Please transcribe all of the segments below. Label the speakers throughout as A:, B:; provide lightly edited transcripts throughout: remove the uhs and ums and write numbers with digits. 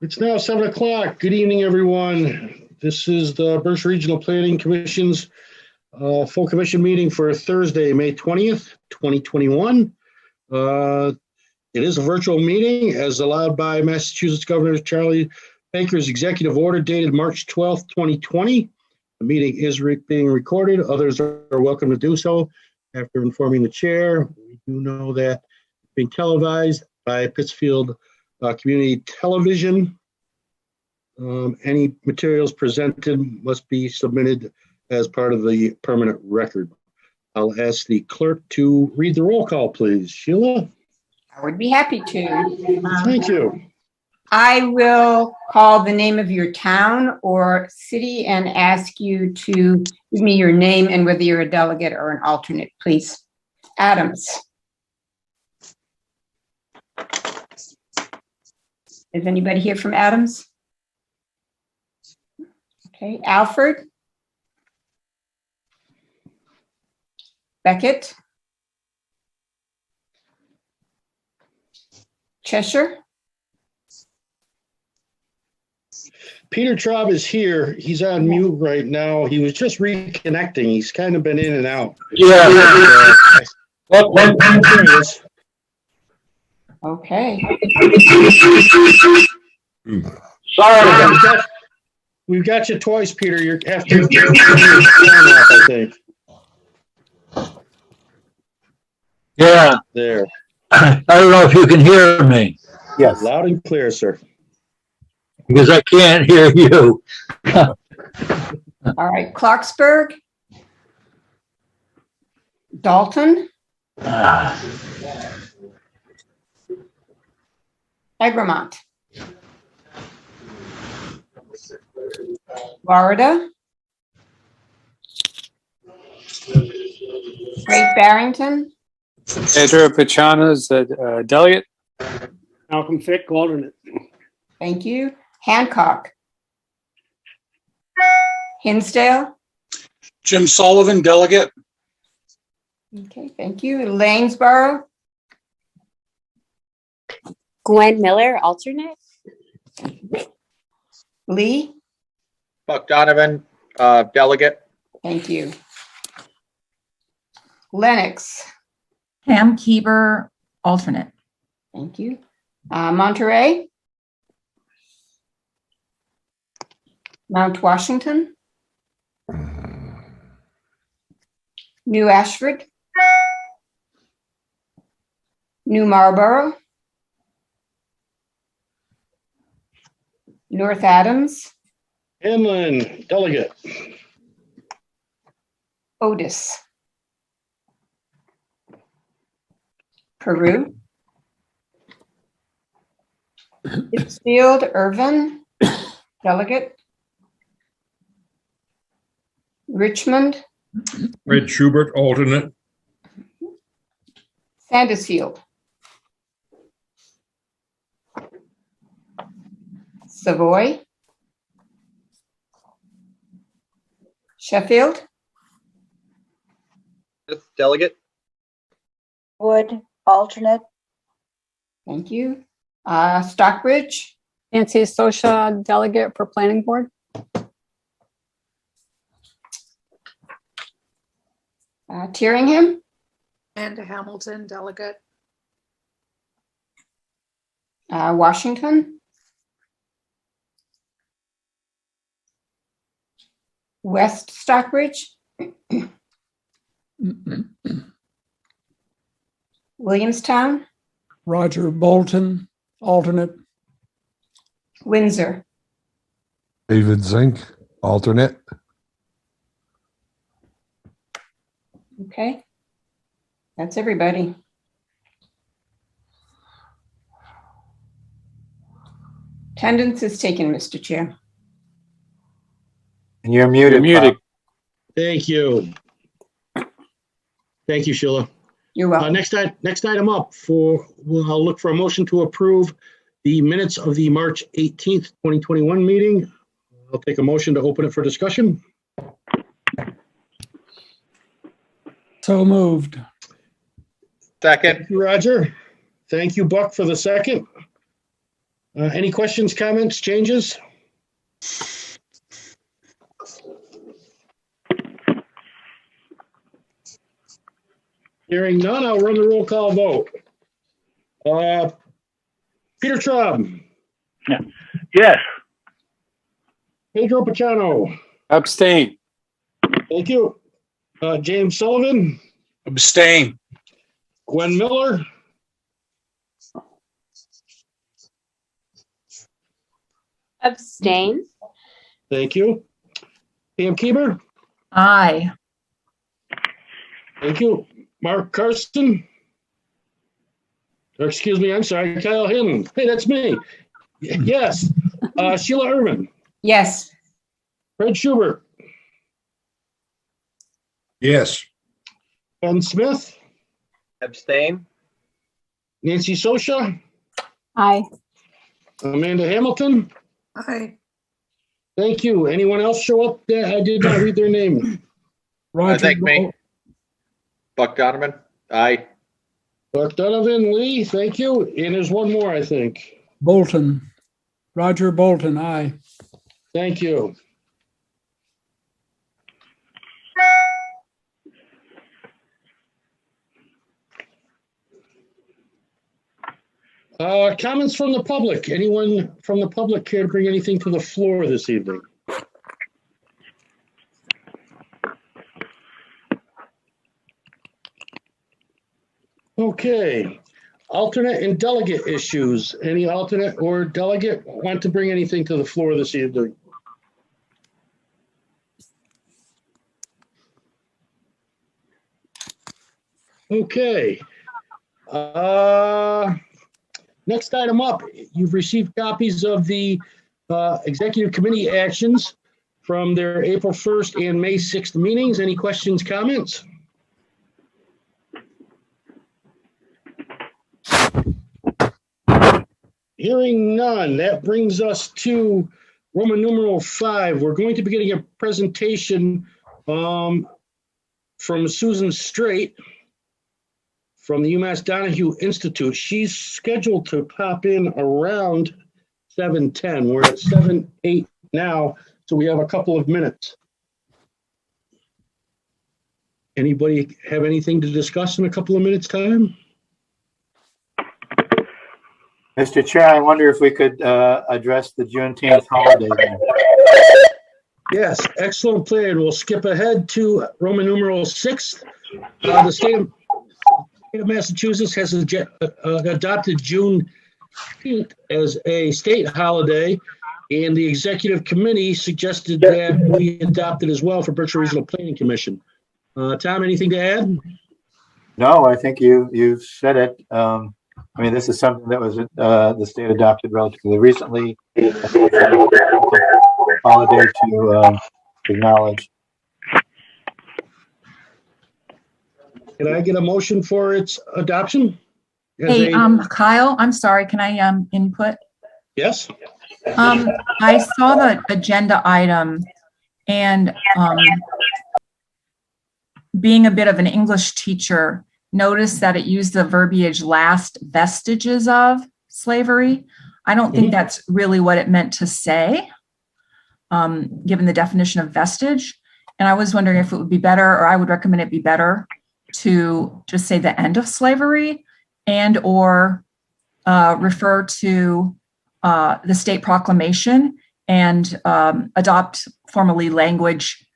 A: It's now 7 o'clock. Good evening, everyone. This is the Berkshire Regional Planning Commission's full commission meeting for Thursday, May 20th, 2021. It is a virtual meeting as allowed by Massachusetts Governor Charlie Baker's executive order dated March 12th, 2020. The meeting is being recorded. Others are welcome to do so. After informing the chair, we do know that it's being televised by Pittsfield Community Television. Any materials presented must be submitted as part of the permanent record. I'll ask the clerk to read the roll call, please. Sheila?
B: I would be happy to.
A: Thank you.
B: I will call the name of your town or city and ask you to give me your name and whether you're a delegate or an alternate, please. Adams. Is anybody here from Adams? Okay, Alfred. Beckett. Cheshire.
A: Peter Traub is here. He's on mute right now. He was just reconnecting. He's kind of been in and out.
C: Yeah.
A: There he is.
B: Okay.
C: Sorry.
A: We've got you twice, Peter. You have to turn off, I think.
C: Yeah.
A: There.
C: I don't know if you can hear me
A: Yes. Loud and clear, sir.
C: because I can't hear you.
B: All right, Clarksburg. Dalton. Egremont. Florida. Great Barrington.
D: Pedro Pachana's a delegate.
E: Malcolm Fick, alternate.
B: Thank you. Hancock. Hinsdale.
F: Jim Sullivan, delegate.
B: Okay, thank you. Lanesboro.
G: Gwen Miller, alternate.
B: Lee.
H: Buck Donovan, delegate.
B: Thank you. Lennox.
I: Pam Keeber, alternate.
B: Thank you. Monterey. Mount Washington. New Ashford. New Marlborough. North Adams.
A: Inland, delegate.
B: Otis. Peru. Pittsfield, Irvin, delegate. Richmond.
J: Red Schubert, alternate.
B: Sandusfield. Savoy. Sheffield.
H: Delegate.
G: Wood, alternate.
B: Thank you. Stockbridge.
K: Nancy Sosha, delegate for planning board.
B: Tyringham.
L: Amanda Hamilton, delegate.
B: Washington. West Stockbridge. Williamstown.
E: Roger Bolton, alternate.
B: Windsor.
M: David Zink, alternate.
B: Okay. That's everybody. Attendance is taken, Mr. Chair.
H: And you're muted.
D: You're muted.
A: Thank you. Thank you, Sheila.
B: You're welcome.
A: Next item up I'll look for a motion to approve the minutes of the March 18th, 2021 meeting. I'll take a motion to open it for discussion.
E: So moved.
H: Second.
A: Thank you, Roger. Thank you, Buck, for the second. Any questions, comments, changes? Hearing none, I'll run the roll call vote. Peter Traub,
C: Yes.
A: Pedro Pachano,
D: Abstain.
A: thank you. James Sullivan,
F: Abstain.
A: Gwen Miller,
G: Abstain.
A: thank you. Pam Keeber,
I: Aye.
A: thank you. Mark Carson, or excuse me, I'm sorry, Kyle Hinton. Hey, that's me. Yes. Sheila Irvin,
B: Yes.
A: Fred Schubert,
J: Yes.
A: Ben Smith,
H: Abstain.
A: Nancy Sosha,
K: Aye.
A: Amanda Hamilton.
L: Aye.
A: Thank you. Anyone else show up that I did not read their name?
M: Roger,
H: Thank me. Buck Donovan. Aye.
A: Buck Donovan, Lee, thank you. And there's one more, I think.
E: Bolton, Roger Bolton, aye.
A: Thank you. Comments from the public. Anyone from the public care to bring anything to the floor this evening? Okay. Alternate and delegate issues. Any alternate or delegate want to bring anything to the floor this evening? Okay. Next item up, you've received copies of the executive committee actions from their April 1st and May 6th meetings. Any questions, comments? Hearing none, that brings us to Roman numeral 5. We're going to be getting a presentation from Susan Straight from the UMass Donahue Institute. She's scheduled to pop in around 7:10. We're at 7:08 now, so we have a couple of minutes. Anybody have anything to discuss in a couple of minutes' time?
C: Mr. Chair, I wonder if we could address the Juneteenth holiday then.
A: Yes, excellent plan. We'll skip ahead to Roman numeral 6. The state of Massachusetts has adopted Juneteenth as a state holiday, and the executive committee suggested that we adopt it as well for Berkshire Regional Planning Commission. Tom, anything to add?
C: No, I think you've said it. I mean, this is something that was the state adopted relatively recently. Holiday to acknowledge.
A: Can I get a motion for its adoption?
I: Hey, Kyle, I'm sorry, can I input?
A: Yes.
I: I saw the agenda item and being a bit of an English teacher, noticed that it used the verbiage last vestiges of slavery. I don't think that's really what it meant to say, given the definition of vestige. And I was wondering if it would be better, or I would recommend it be better to just say the end of slavery and or refer to the state proclamation and adopt formally language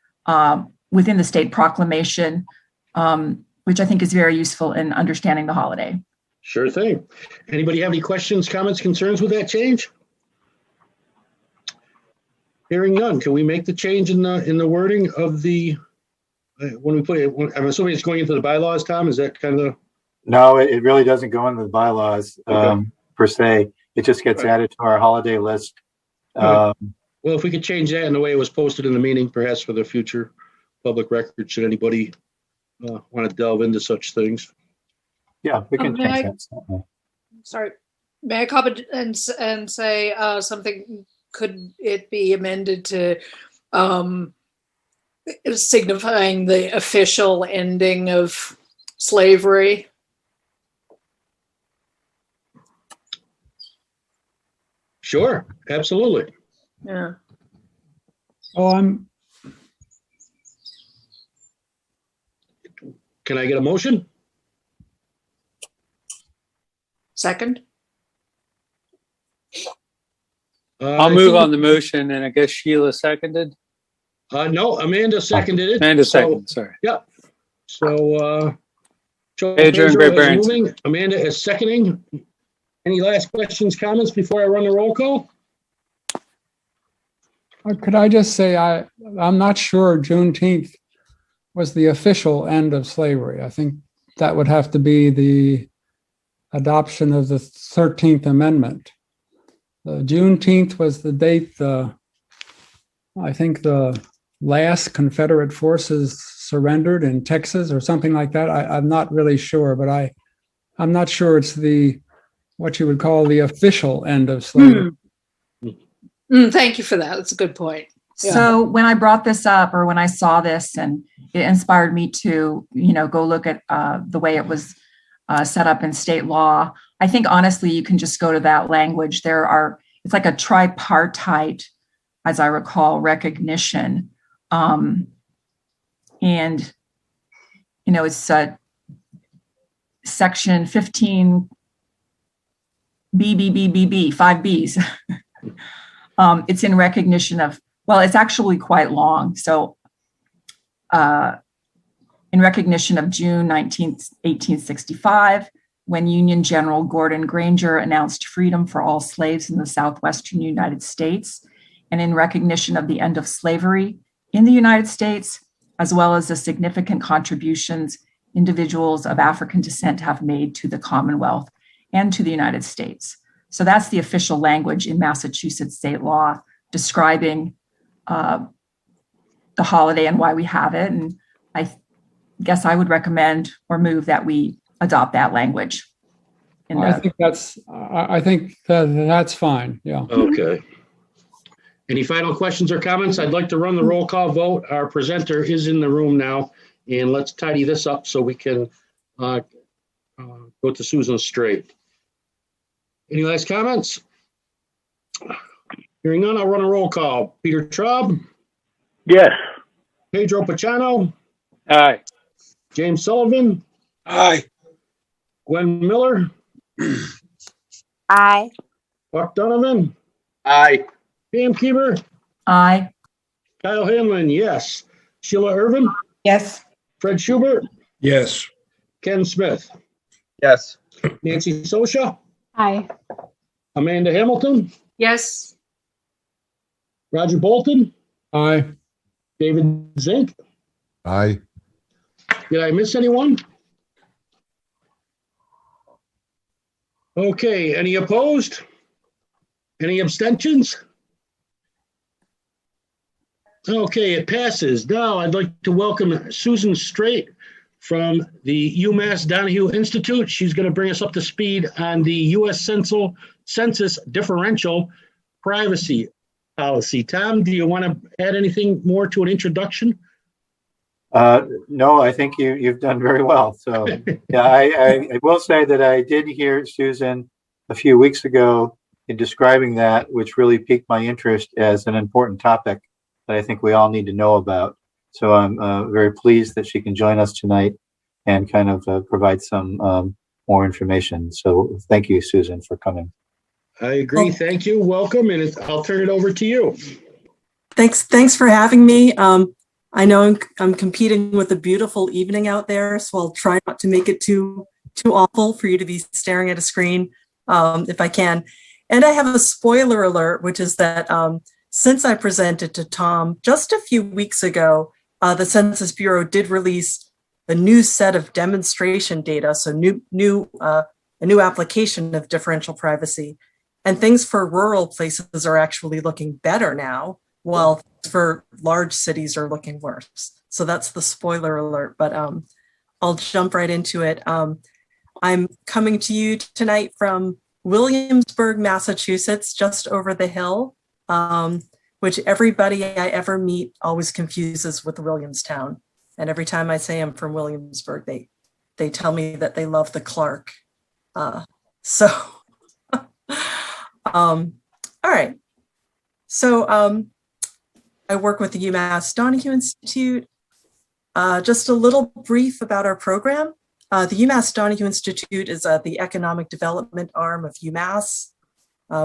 I: within the state proclamation, which I think is very useful in understanding the holiday.
A: Sure thing. Anybody have any questions, comments, concerns with that change? Hearing none, can we make the change in the wording of the, when we put it, I'm assuming it's going into the bylaws, Tom, is that kind of?
C: No, it really doesn't go in the bylaws per se. It just gets added to our holiday list.
A: Well, if we could change that in the way it was posted in the meeting, perhaps for the future public record, should anybody want to delve into such things?
C: Yeah, we can change that.
L: Sorry, may I comment and say something? Could it be amended to signifying the official ending of slavery?
A: Sure, absolutely.
L: Yeah.
E: Oh,
A: Can I get a motion?
L: Second?
D: I'll move on the motion, and I guess Sheila seconded.
A: No, Amanda seconded it.
D: Amanda
A: So,
D: seconded, sorry.
A: yeah. So, Joe
D: Pedro and
A: Pedro
D: Greg
A: is
D: Barrington.
A: moving. Amanda is seconding. Any last questions, comments before I run the roll call?
E: could I just say, I'm not sure Juneteenth was the official end of slavery. I think that would have to be the adoption of the 13th Amendment. Juneteenth was the date I think the last Confederate forces surrendered in Texas or something like that. I'm not really sure, but I'm not sure it's what you would call the official end of slavery.
L: Thank you for that. That's a good point. Yeah.
I: So when I brought this up, or when I saw this, and it inspired me to, go look at the way it was set up in state law, I think honestly, you can just go to that language. It's like a tripartite, as I recall, recognition. And, it's section 15 B, 5 Bs. It's in recognition of, well, it's actually quite long. So in recognition of June 19th, 1865, when Union General Gordon Granger announced freedom for all slaves in the southwestern United States, and in recognition of the end of slavery in the United States, as well as the significant contributions individuals of African descent have made to the Commonwealth and to the United States. So that's the official language in Massachusetts state law describing the holiday and why we have it. And I guess I would recommend or move that we adopt that language.
E: I think that's fine. Yeah.
A: Okay. Any final questions or comments? I'd like to run the roll call vote. Our presenter is in the room now, and let's tidy this up so we can go to Susan straight. Any last comments? Hearing none, I'll run a roll call. Peter Traub,
J: Yes.
A: Pedro Pachano,
D: Aye.
A: James Sullivan,
F: Aye.
A: Gwen Miller,
G: Aye.
A: Buck Donovan,
H: Aye.
A: Pam Keever,
I: Aye.
A: Kyle Hanlon, yes. Sheila Irvin,
B: Yes.
A: Fred Schubert,
J: Yes.
A: Ken Smith,
H: Yes.
A: Nancy Sosha,
K: Aye.
A: Amanda Hamilton,
L: Yes.
A: Roger Bolton,
E: Aye.
A: David Zink.
M: Aye.
A: Did I miss anyone? Okay, any opposed? Any abstentions? Okay, it passes. Now I'd like to welcome Susan Straight from the UMass Donahue Institute. She's going to bring us up to speed on the U.S. Census differential privacy policy. Tom, do you want to add anything more to an introduction?
C: No, I think you've done very well. So yeah, I will say that I did hear Susan a few weeks ago in describing that, which really piqued my interest as an important topic that I think we all need to know about. So I'm very pleased that she can join us tonight and kind of provide some more information. So thank you, Susan, for coming.
A: I agree. Thank you. Welcome. And I'll turn it over to you.
N: Thanks for having me. I know I'm competing with a beautiful evening out there, so I'll try not to make it too awful for you to be staring at a screen if I can. And I have a spoiler alert, which is that since I presented to Tom just a few weeks ago, the Census Bureau did release a new set of demonstration data, so a new application of differential privacy. And things for rural places are actually looking better now, while for large cities are looking worse. So that's the spoiler alert, but I'll jump right into it. I'm coming to you tonight from Williamsburg, Massachusetts, just over the hill, which everybody I ever meet always confuses with Williamstown. And every time I say I'm from Williamsburg, they tell me that they love the Clark. All right. So I work with the UMass Donahue Institute. Just a little brief about our program. The UMass Donahue Institute is the economic development arm of UMass.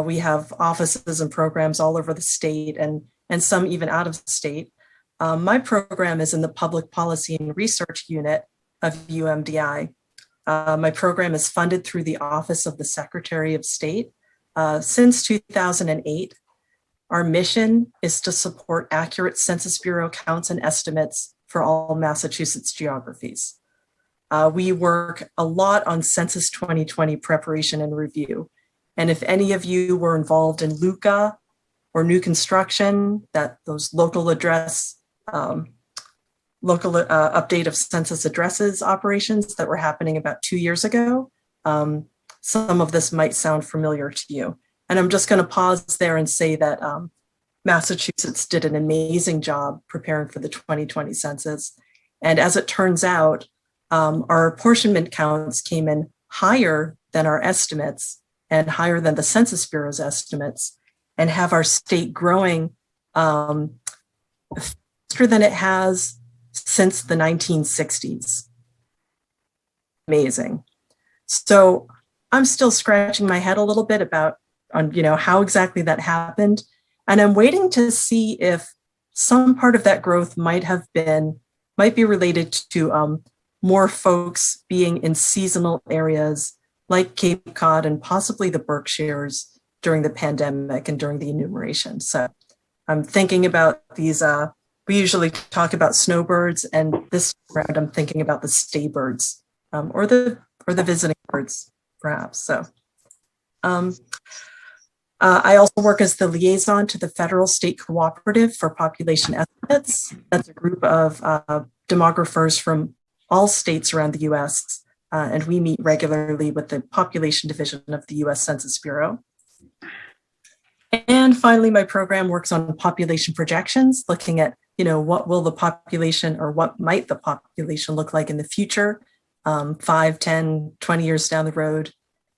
N: We have offices and programs all over the state and some even out of state. My program is in the Public Policy and Research Unit of UMDI. My program is funded through the Office of the Secretary of State. Since 2008, our mission is to support accurate Census Bureau counts and estimates for all Massachusetts geographies. We work a lot on Census 2020 preparation and review. And if any of you were involved in LUCA or new construction, those local address, update of census addresses operations that were happening about 2 years ago, some of this might sound familiar to you. And I'm just going to pause there and say that Massachusetts did an amazing job preparing for the 2020 census. And as it turns out, our apportionment counts came in higher than our estimates and higher than the Census Bureau's estimates, and have our state growing faster than it has since the 1960s. Amazing. So I'm still scratching my head a little bit about how exactly that happened. And I'm waiting to see if some part of that growth might be related to more folks being in seasonal areas like Cape Cod and possibly the Berkshires during the pandemic and during the enumeration. So I'm thinking about these, we usually talk about snowbirds, and this round I'm thinking about the stay birds or the visiting birds, perhaps. So I also work as the liaison to the Federal State Cooperative for Population Estimates. That's a group of demographers from all states around the US, and we meet regularly with the Population Division of the US Census Bureau. And finally, my program works on population projections, looking at, what will the population or what might the population look like in the future, 5, 10, 20 years down the road.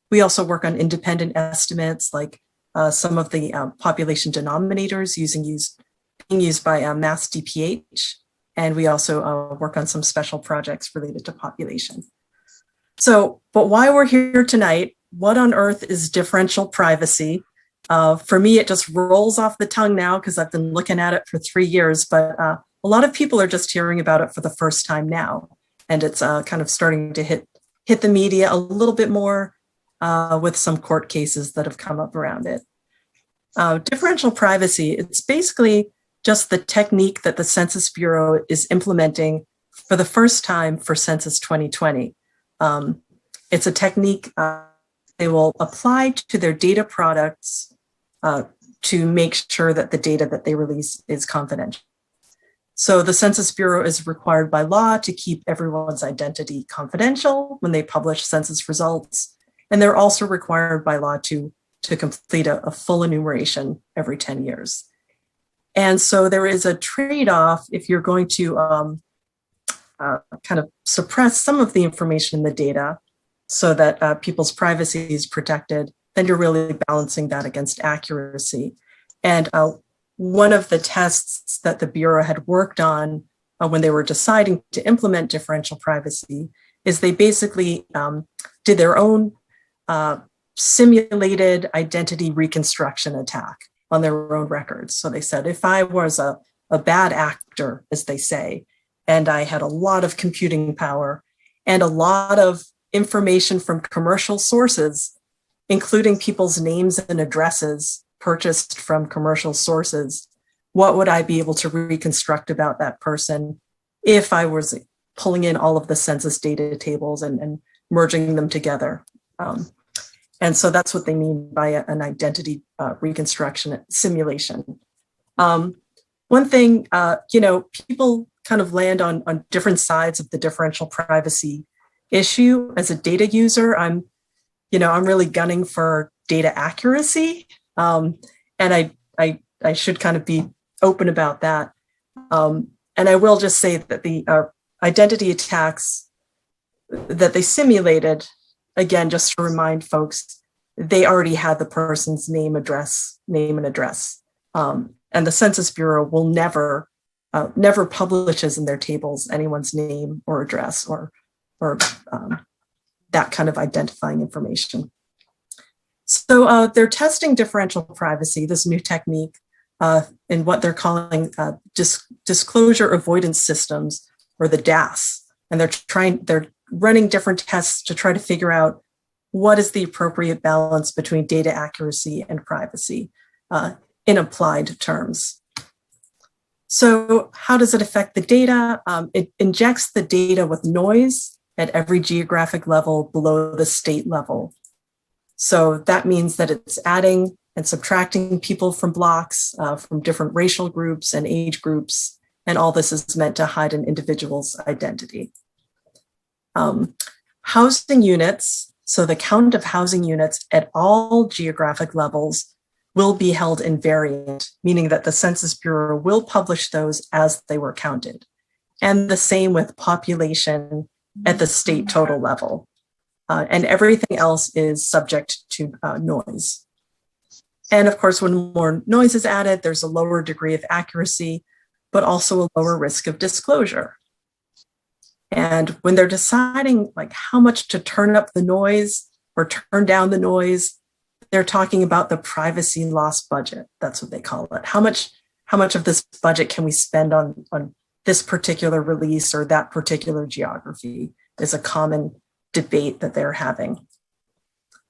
N: We also work on independent estimates, like some of the population denominators being used by Mass DPH. And we also work on some special projects related to population. So, but why we're here tonight, what on earth is differential privacy? For me, it just rolls off the tongue now because I've been looking at it for 3 years, but a lot of people are just hearing about it for the first time now. And it's kind of starting to hit the media a little bit more with some court cases that have come up around it. Differential privacy, it's basically just the technique that the Census Bureau is implementing for the first time for Census 2020. It's a technique they will apply to their data products to make sure that the data that they release is confidential. So the Census Bureau is required by law to keep everyone's identity confidential when they publish census results. And they're also required by law to complete a full enumeration every 10 years. And so there is a trade-off if you're going to kind of suppress some of the information in the data so that people's privacy is protected, then you're really balancing that against accuracy. And one of the tests that the Bureau had worked on when they were deciding to implement differential privacy is they basically did their own simulated identity reconstruction attack on their own records. So they said, if I was a bad actor, as they say, and I had a lot of computing power and a lot of information from commercial sources, including people's names and addresses purchased from commercial sources, what would I be able to reconstruct about that person if I was pulling in all of the census data tables and merging them together? And so that's what they mean by an identity reconstruction simulation. One thing, people kind of land on different sides of the differential privacy issue. As a data user, I'm really gunning for data accuracy, and I should kind of be open about that. And I will just say that the identity attacks that they simulated, again, just to remind folks, they already had the person's name and address. And the Census Bureau will never publishes in their tables anyone's name or address or that kind of identifying information. So they're testing differential privacy, this new technique, in what they're calling disclosure avoidance systems, or the DAS. And they're running different tests to try to figure out what is the appropriate balance between data accuracy and privacy in applied terms. So how does it affect the data? It injects the data with noise at every geographic level below the state level. So that means that it's adding and subtracting people from blocks, from different racial groups and age groups, and all this is meant to hide an individual's identity. Housing units, so the count of housing units at all geographic levels will be held invariant, meaning that the Census Bureau will publish those as they were counted. And the same with population at the state total level. And everything else is subject to noise. And of course, when more noise is added, there's a lower degree of accuracy, but also a lower risk of disclosure. And when they're deciding like how much to turn up the noise or turn down the noise, they're talking about the privacy loss budget. That's what they call it. How much of this budget can we spend on this particular release or that particular geography is a common debate that they're having.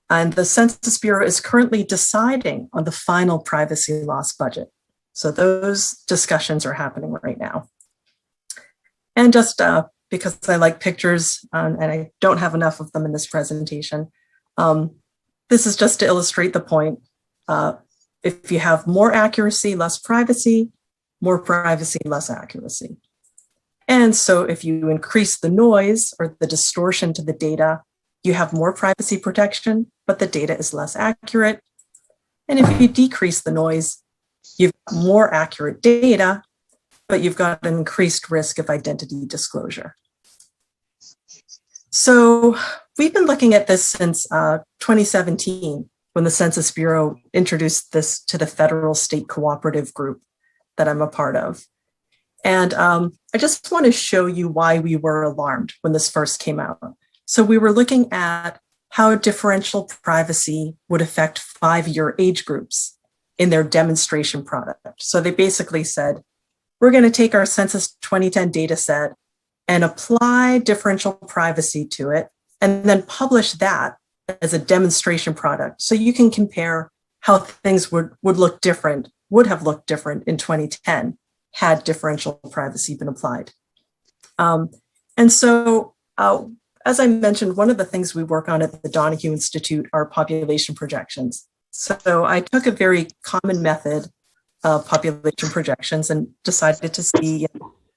N: And the Census Bureau is currently deciding on the final privacy loss budget. So those discussions are happening right now. And just because I like pictures and I don't have enough of them in this presentation, this is just to illustrate the point. If you have more accuracy, less privacy, more privacy, less accuracy. And so if you increase the noise or the distortion to the data, you have more privacy protection, but the data is less accurate. And if you decrease the noise, you've got more accurate data, but you've got an increased risk of identity disclosure. So we've been looking at this since 2017, when the Census Bureau introduced this to the federal state cooperative group that I'm a part of. And I just want to show you why we were alarmed when this first came out. So we were looking at how differential privacy would affect 5-year age groups in their demonstration product. So they basically said, we're going to take our Census 2010 data set and apply differential privacy to it, and then publish that as a demonstration product. So you can compare how things would have looked different in 2010 had differential privacy been applied. And so, as I mentioned, one of the things we work on at the Donahue Institute are population projections. So I took a very common method of population projections and decided to see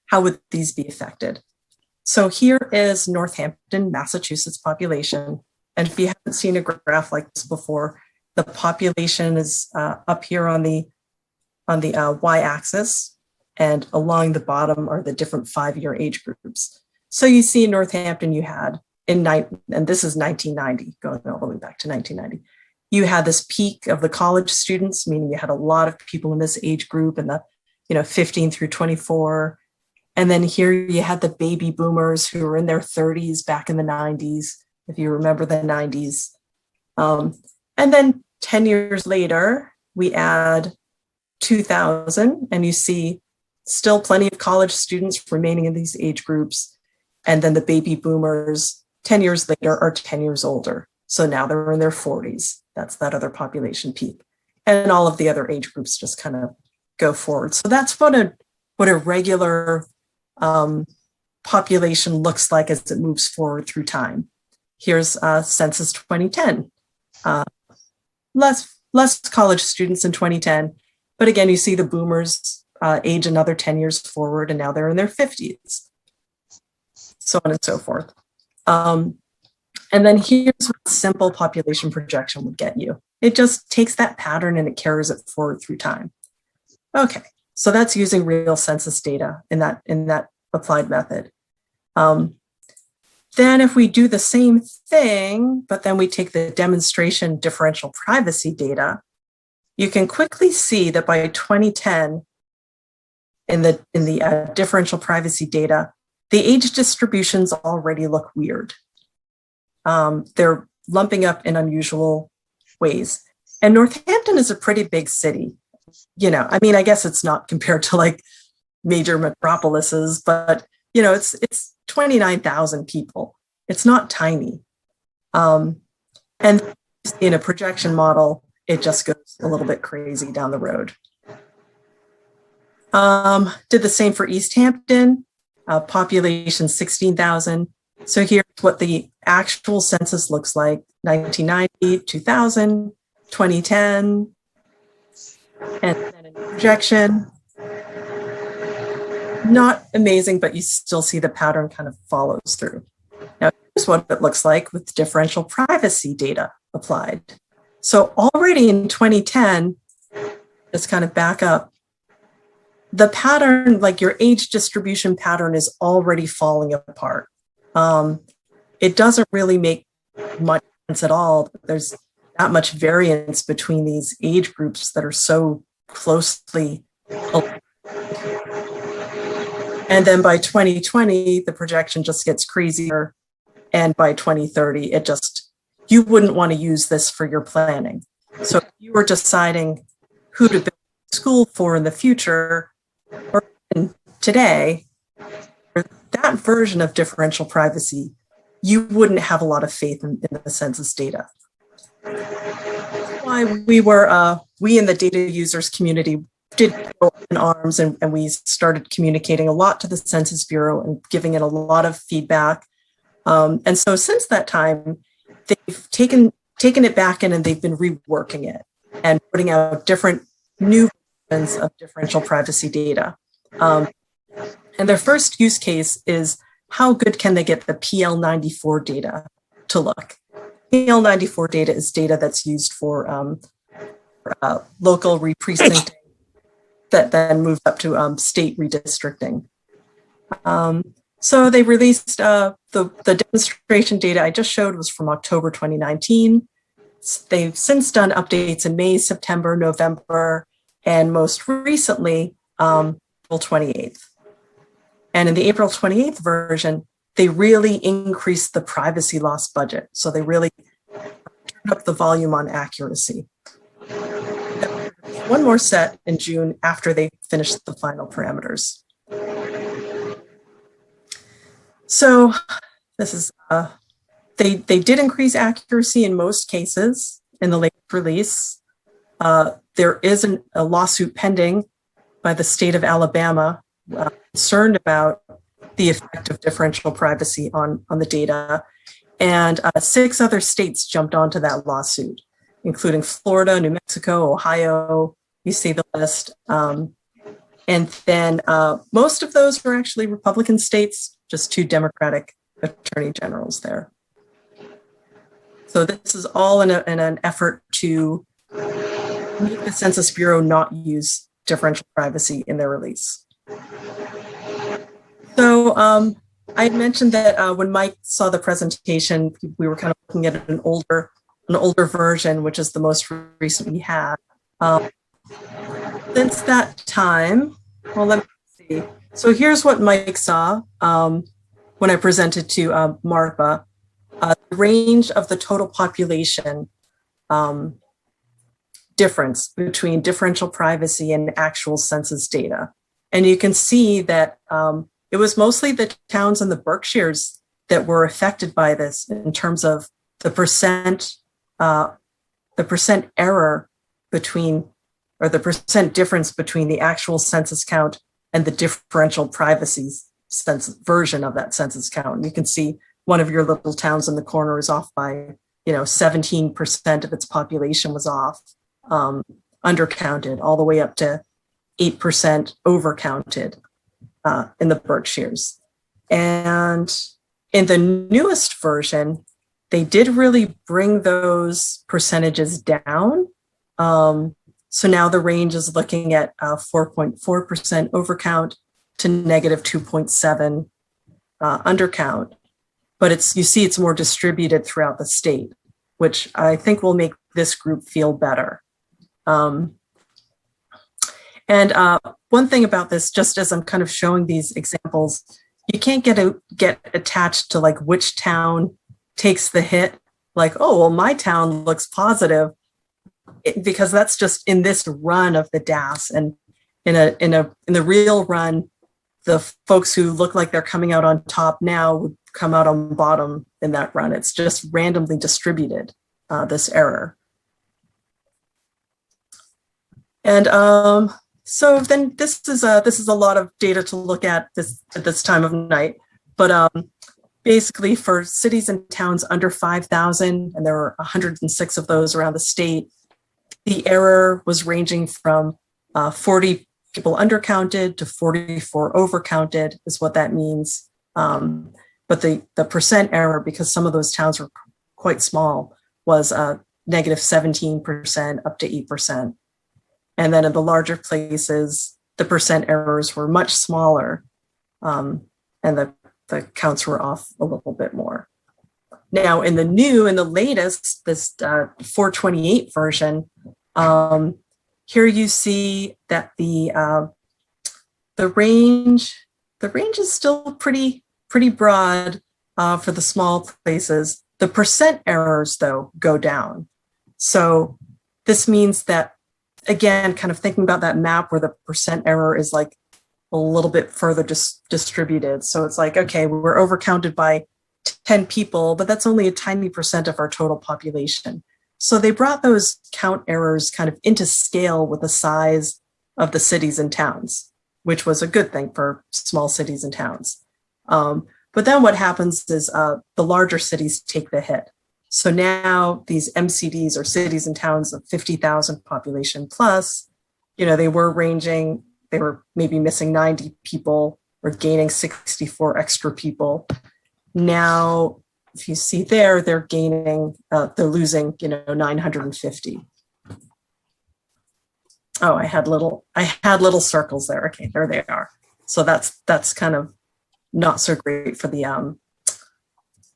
N: how would these be affected. So here is Northampton, Massachusetts population. And if you haven't seen a graph like this before, the population is up here on the y-axis, and along the bottom are the different 5-year age groups. So you see in Northampton, you had and this is 1990, going all the way back to 1990. You had this peak of the college students, meaning you had a lot of people in this age group in the 15 through 24. And then here you had the baby boomers who were in their 30s back in the 90s, if you remember the 90s. And then 10 years later, we add 2000, and you see still plenty of college students remaining in these age groups. And then the baby boomers 10 years later are 10 years older. So now they're in their 40s. That's that other population peak. And all of the other age groups just kind of go forward. So that's what a regular population looks like as it moves forward through time. Here's Census 2010. Less college students in 2010. But again, you see the boomers age another 10 years forward, and now they're in their 50s. So on and so forth. And then here's what simple population projection would get you. It just takes that pattern and it carries it forward through time. Okay, so that's using real census data in that applied method. Then if we do the same thing, but then we take the demonstration differential privacy data, you can quickly see that by 2010, in the differential privacy data, the age distributions already look weird. They're lumping up in unusual ways. And Northampton is a pretty big city. You know, I mean, I guess it's not compared to like major metropolises, but you know, it's 29,000 people. It's not tiny. And in a projection model, it just goes a little bit crazy down the road. Did the same for East Hampton, population 16,000. So here's what the actual census looks like: 1990, 2000, 2010, and then a projection. Not amazing, but you still see the pattern kind of follows through. Now, here's what it looks like with differential privacy data applied. So already in 2010, just kind of back up, the pattern, like your age distribution pattern, is already falling apart. It doesn't really make much sense at all. There's not much variance between these age groups that are so closely aligned. And then by 2020, the projection just gets crazier. And by 2030, you wouldn't want to use this for your planning. So if you were deciding who to build a school for in the future, or today, that version of differential privacy, you wouldn't have a lot of faith in the census data. That's why we in the data users community did go in arms, and we started communicating a lot to the Census Bureau and giving it a lot of feedback. And so since that time, they've taken it back in and they've been reworking it and putting out different new versions of differential privacy data. And their first use case is how good can they get the PL94 data to look? PL94 data is data that's used for local re-precincting that then moved up to state redistricting. So they released the demonstration data I just showed was from October 2019. They've since done updates in May, September, November, and most recently, April 28th. And in the April 28th version, they really increased the privacy loss budget. So they really turned up the volume on accuracy. One more set in June after they finished the final parameters. So this is, they did increase accuracy in most cases in the latest release. There is a lawsuit pending by the state of Alabama concerned about the effect of differential privacy on the data. And 6 other states jumped onto that lawsuit, including Florida, New Mexico, Ohio. You see the list. And then most of those were actually Republican states, just 2 Democratic attorney generals there. So this is all in an effort to make the Census Bureau not use differential privacy in their release. So I had mentioned that when Mike saw the presentation, we were kind of looking at an older version, which is the most recent we had. Since that time, well, let me see. So here's what Mike saw when I presented to MARPA. The range of the total population difference between differential privacy and actual census data. And you can see that it was mostly the towns in the Berkshires that were affected by this in terms of the percent error between, or the percent difference between the actual census count and the differential privacy version of that census count. And you can see one of your little towns in the corner is off by, 17% of its population was off, undercounted, all the way up to 8% overcounted in the Berkshires. And in the newest version, they did really bring those percentages down. So now the range is looking at 4.4% overcount to negative 2.7 undercount. but you see it's more distributed throughout the state, which I think will make this group feel better. One thing about this, just as I'm kind of showing these examples, you can't get attached to like which town takes the hit. Like, oh, well, my town looks positive, because that's just in this run of the DAS, and in the real run, the folks who look like they're coming out on top now would come out on bottom in that run. It's just randomly distributed, this error. And so then this is a lot of data to look at this time of night, but basically for cities and towns under 5,000, and there were 106 of those around the state, the error was ranging from 40 people undercounted to 44 overcounted is what that means. But the percent error, because some of those towns were quite small, was negative 17% up to 8%. And then in the larger places, the percent errors were much smaller, and the counts were off a little bit more. Now in the latest, this 428 version, here you see that the range is still pretty broad for the small places. The percent errors though go down. So this means that, again, kind of thinking about that map where the percent error is like a little bit further distributed. So it's like, okay, we're overcounted by 10 people, but that's only a tiny percent of our total population. So they brought those count errors kind of into scale with the size of the cities and towns, which was a good thing for small cities and towns. But then what happens is the larger cities take the hit. So now these MCDs, or cities and towns of 50,000 population plus, they were maybe missing 90 people or gaining 64 extra people. Now, if you see there, they're losing, 950. Oh, I had little circles there. Okay, there they are. So that's kind of not so great for the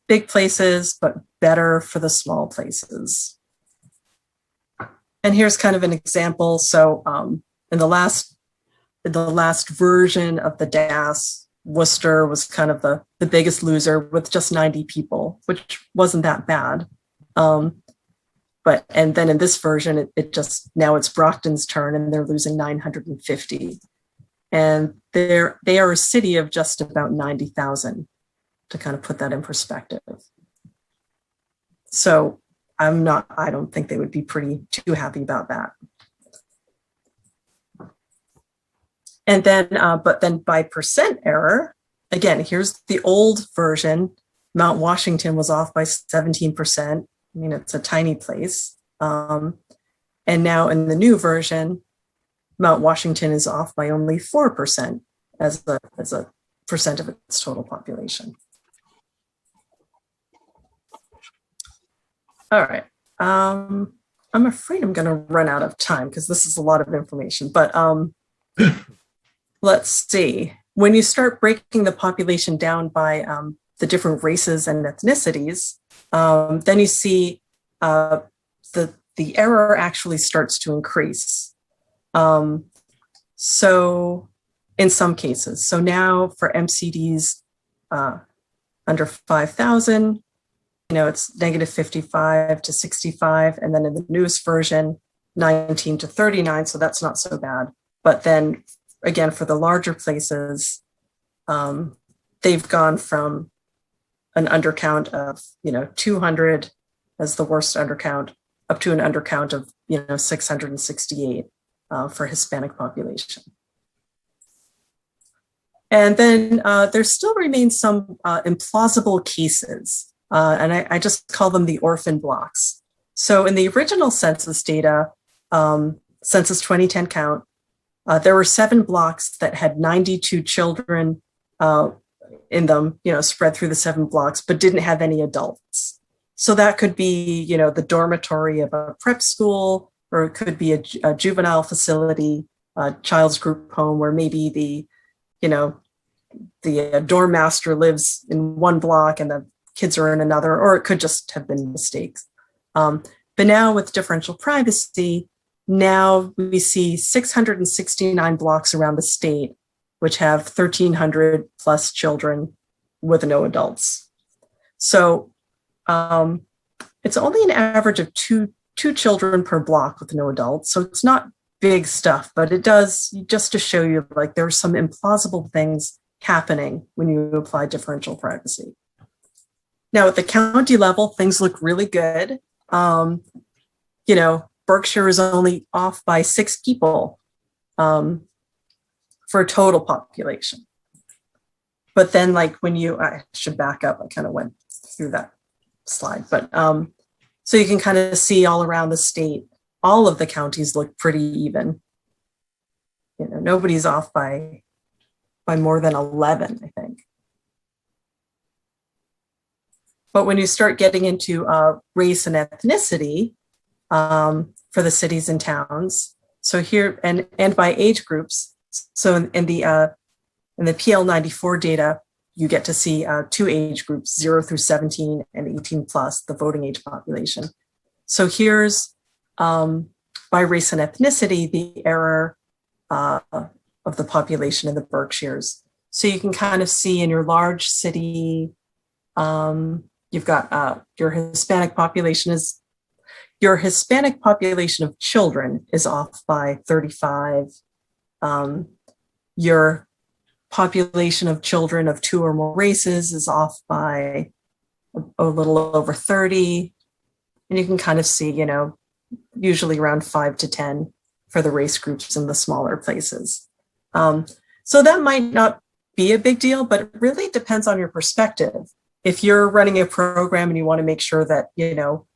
N: big places, but better for the small places. And here's kind of an example. So in the last version of the DAS, Worcester was kind of the biggest loser with just 90 people, which wasn't that bad. And then in this version, now it's Brockton's turn, and they're losing 950. And they are a city of just about 90,000, to kind of put that in perspective. So I don't think they would be too happy about that. And then, but then by percent error, again, here's the old version. Mount Washington was off by 17%. I mean, it's a tiny place. And now in the new version, Mount Washington is off by only 4% as a percent of its total population. All right. I'm afraid I'm going to run out of time because this is a lot of information, but let's see. When you start breaking the population down by the different races and ethnicities, then you see the error actually starts to increase. So in some cases, so now for MCDs under 5,000, it's negative 55 to 65. And then in the newest version, 19 to 39. So that's not so bad. But then again, for the larger places, they've gone from an undercount of, 200 as the worst undercount up to an undercount of, 668 for Hispanic population. And then there still remains some implausible cases. And I just call them the orphan blocks. So in the original census data, Census 2010 count, there were 7 blocks that had 92 children in them, spread through the 7 blocks, but didn't have any adults. So that could be, the dormitory of a prep school, or it could be a juvenile facility, a child's group home, where maybe the dorm master lives in one block and the kids are in another, or it could just have been mistakes. But now with differential privacy, now we see 669 blocks around the state, which have 1,300 plus children with no adults. So it's only an average of two children per block with no adults. So it's not big stuff, but it does, just to show you, like, there's some implausible things happening when you apply differential privacy. Now at the county level, things look really good. You know, Berkshire is only off by 6 people for a total population. But then, like, when you, I should back up, I kind of went through that slide, but so you can kind of see all around the state, all of the counties look pretty even. You know, nobody's off by more than 11, I think. But when you start getting into race and ethnicity for the cities and towns, so here, and by age groups, so in the PL94 data, you get to see 2 age groups, 0 through 17 and 18 plus, the voting age population. So here's by race and ethnicity, the error of the population in the Berkshires. So you can kind of see in your large city, you've got your Hispanic population of children is off by 35. Your population of children of 2 or more races is off by a little over 30. And you can kind of see, you know, usually around 5 to 10 for the race groups in the smaller places. So that might not be a big deal, but it really depends on your perspective. If you're running a program and you want to make sure that, you know,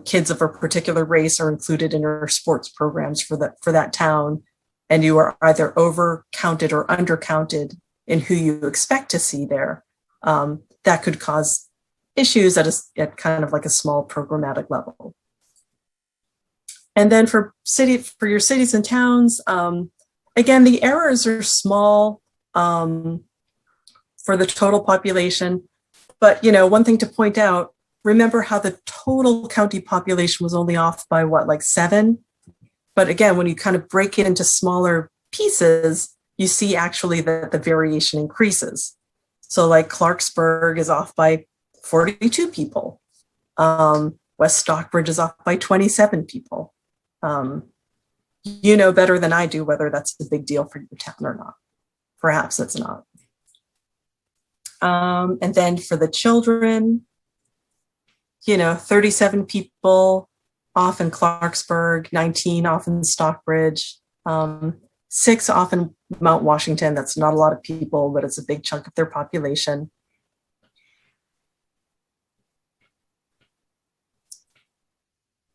N: kids of a particular race are included in your sports programs for that town, and you are either over counted or under counted in who you expect to see there, that could cause issues at kind of like a small programmatic level. And then for your cities and towns, again, the errors are small for the total population. But, you know, one thing to point out, remember how the total county population was only off by what, like 7? But again, when you kind of break it into smaller pieces, you see actually that the variation increases. So like Clarksburg is off by 42 people. West Stockbridge is off by 27 people. You know better than I do whether that's a big deal for your town or not. Perhaps it's not. And then for the children, you know, 37 people off in Clarksburg, 19 off in Stockbridge, 6 off in Mount Washington. That's not a lot of people, but it's a big chunk of their population.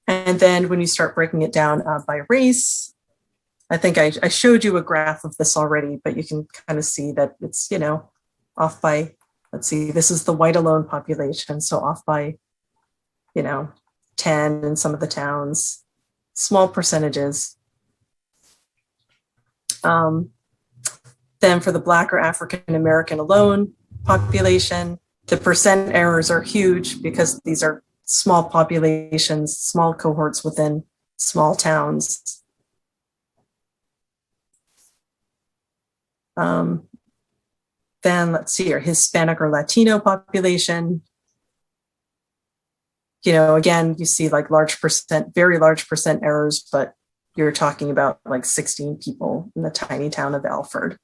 N: And then when you start breaking it down by race, I think I showed you a graph of this already, but you can kind of see that it's, you know, off by, let's see, this is the white alone population. So off by, you know, 10 in some of the towns, small percentages. Then for the Black or African American alone population, the percent errors are huge because these are small populations, small cohorts within small towns. Then let's see, your Hispanic or Latino population. You know, again, you see like very large percent errors, but you're talking about like 16 people in the tiny town of Alford.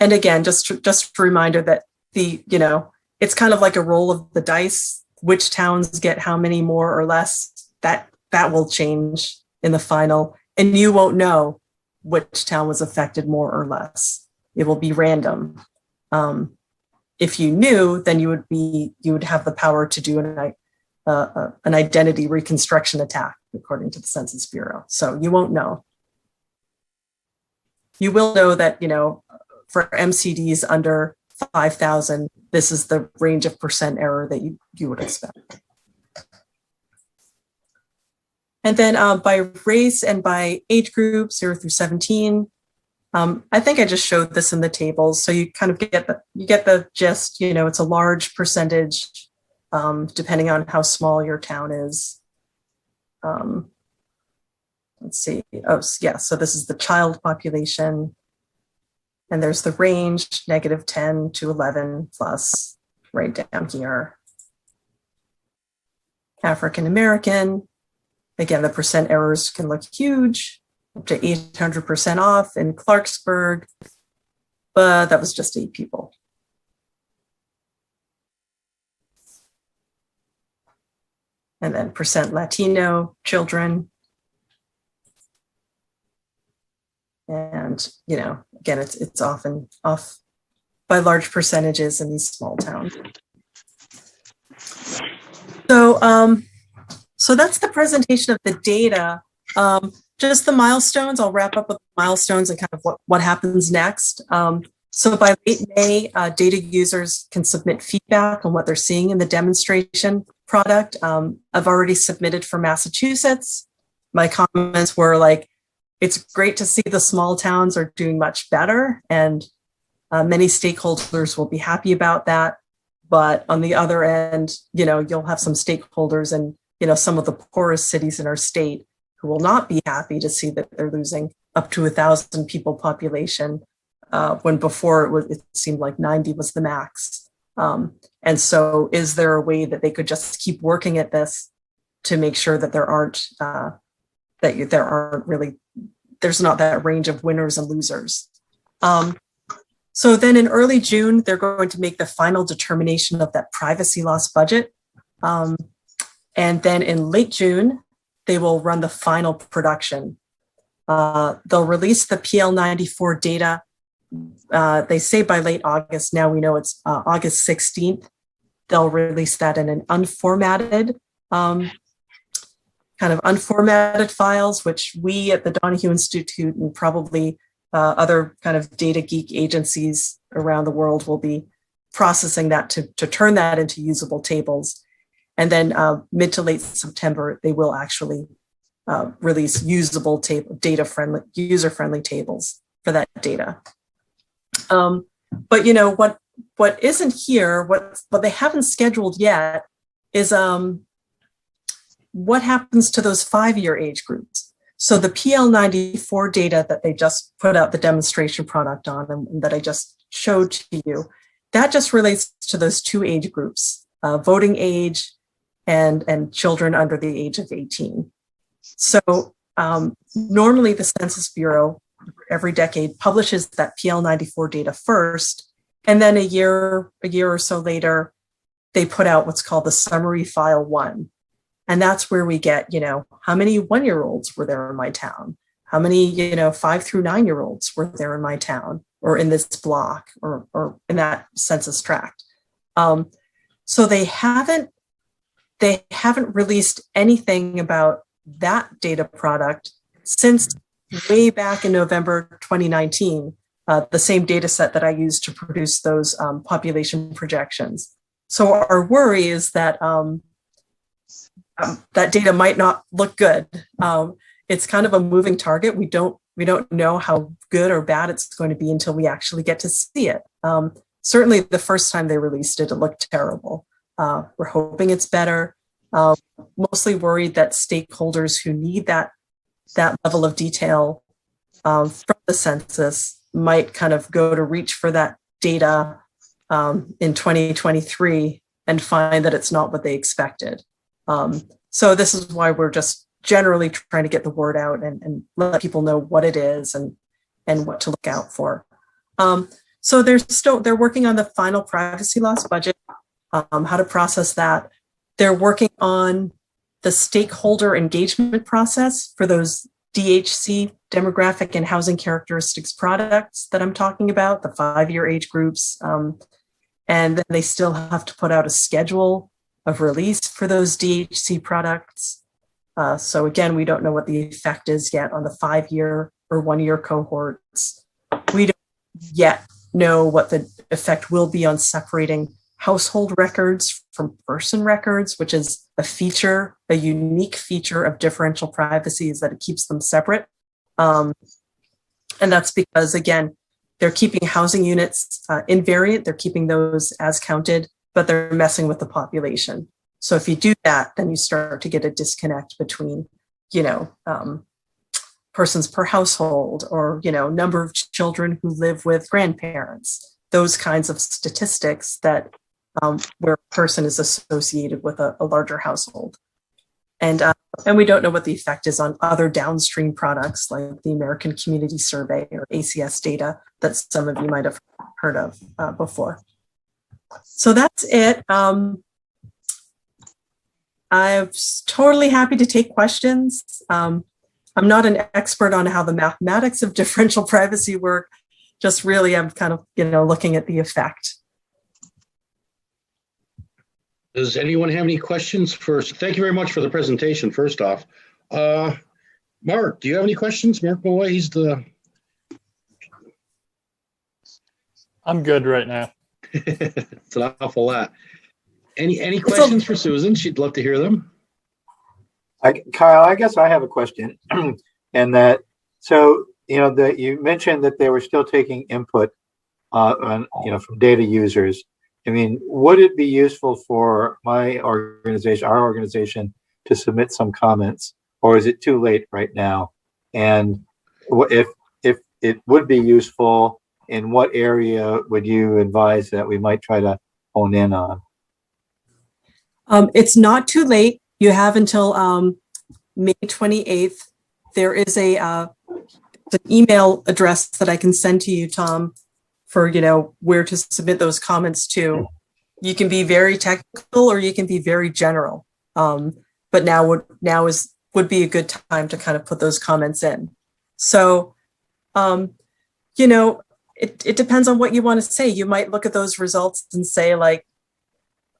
N: And again, just a reminder that you know, it's kind of like a roll of the dice. Which towns get how many more or less, that will change in the final, and you won't know which town was affected more or less. It will be random. If you knew, then you would have the power to do an identity reconstruction attack, according to the Census Bureau. So you won't know. You will know that, you know, for MCDs under 5,000, this is the range of percent error that you would expect. And then by race and by age group, 0 through 17, I think I just showed this in the tables, so you kind of get the gist. You know, it's a large percentage, depending on how small your town is. Let's see. Oh, yeah. So this is the child population, and there's the range -10 to 11 plus right down here. African American. Again, the percent errors can look huge, up to 800% off in Clarksburg, but that was just 8 people. And then percent Latino children. And, you know, again, it's often off by large percentages in these small towns. So that's the presentation of the data. Just the milestones. I'll wrap up with milestones and kind of what happens next. So by late May, data users can submit feedback on what they're seeing in the demonstration product. I've already submitted for Massachusetts. My comments were like, it's great to see the small towns are doing much better, and many stakeholders will be happy about that. But on the other end, you know, you'll have some stakeholders and, you know, some of the poorest cities in our state who will not be happy to see that they're losing up to 1,000 people population, when before it seemed like 90 was the max. And so is there a way that they could just keep working at this to make sure that there's not that range of winners and losers? So then in early June, they're going to make the final determination of that privacy loss budget. And then in late June, they will run the final production. They'll release the PL94 data. They say by late August. Now we know it's August 16th. They'll release that in an unformatted, kind of unformatted files, which we at the Donahue Institute and probably other kind of data geek agencies around the world will be processing that to turn that into usable tables. And then mid to late September, they will actually release usable data-friendly, user-friendly tables for that data. But you know what isn't here, what they haven't scheduled yet, is what happens to those 5-year age groups. So the PL94 data that they just put out the demonstration product on and that I just showed to you, that just relates to those 2 age groups, voting age and children under the age of 18. So normally the Census Bureau every decade publishes that PL94 data first, and then a year or so later, they put out what's called the Summary File 1. And that's where we get, you know, how many 1-year-olds were there in my town? How many, you know, 5 through 9-year-olds were there in my town or in this block or in that census tract? So they haven't released anything about that data product since way back in November 2019, the same data set that I used to produce those population projections. So our worry is that that data might not look good. It's kind of a moving target. We don't know how good or bad it's going to be until we actually get to see it. Certainly the first time they released it, it looked terrible. We're hoping it's better. Mostly worried that stakeholders who need that level of detail from the census might kind of go to reach for that data in 2023 and find that it's not what they expected. So this is why we're just generally trying to get the word out and let people know what it is and what to look out for. So they're working on the final privacy loss budget, how to process that. They're working on the stakeholder engagement process for those DHC, demographic and housing characteristics products that I'm talking about, the 5-year age groups. And then they still have to put out a schedule of release for those DHC products. So again, we don't know what the effect is yet on the 5-year or 1-year cohorts. We don't yet know what the effect will be on separating household records from person records, which is a unique feature of differential privacy, is that it keeps them separate. And that's because, again, they're keeping housing units invariant. They're keeping those as counted, but they're messing with the population. So if you do that, then you start to get a disconnect between, persons per household or, number of children who live with grandparents, those kinds of statistics that where a person is associated with a larger household. And we don't know what the effect is on other downstream products like the American Community Survey or ACS data that some of you might have heard of before. So that's it. I'm totally happy to take questions. I'm not an expert on how the mathematics of differential privacy work. Just really, I'm kind of, looking at the effect.
A: Does anyone have any questions first? Thank you very much for the presentation, first off. Mark, do you have any questions? Mark Malloy,
O: I'm good right now.
A: It's an awful lot. Any questions for Susan? She'd love to hear them.
C: Kyle, I guess I have a question. And that, so, that you mentioned that they were still taking input from data users. I mean, would it be useful for our organization, to submit some comments, or is it too late right now? And if it would be useful, in what area would you advise that we might try to hone in on?
N: It's not too late. You have until May 28th. There is an email address that I can send to you, Tom, for where to submit those comments to. You can be very technical or you can be very general. But now would be a good time to kind of put those comments in. So, it depends on what you want to say. You might look at those results and say, like,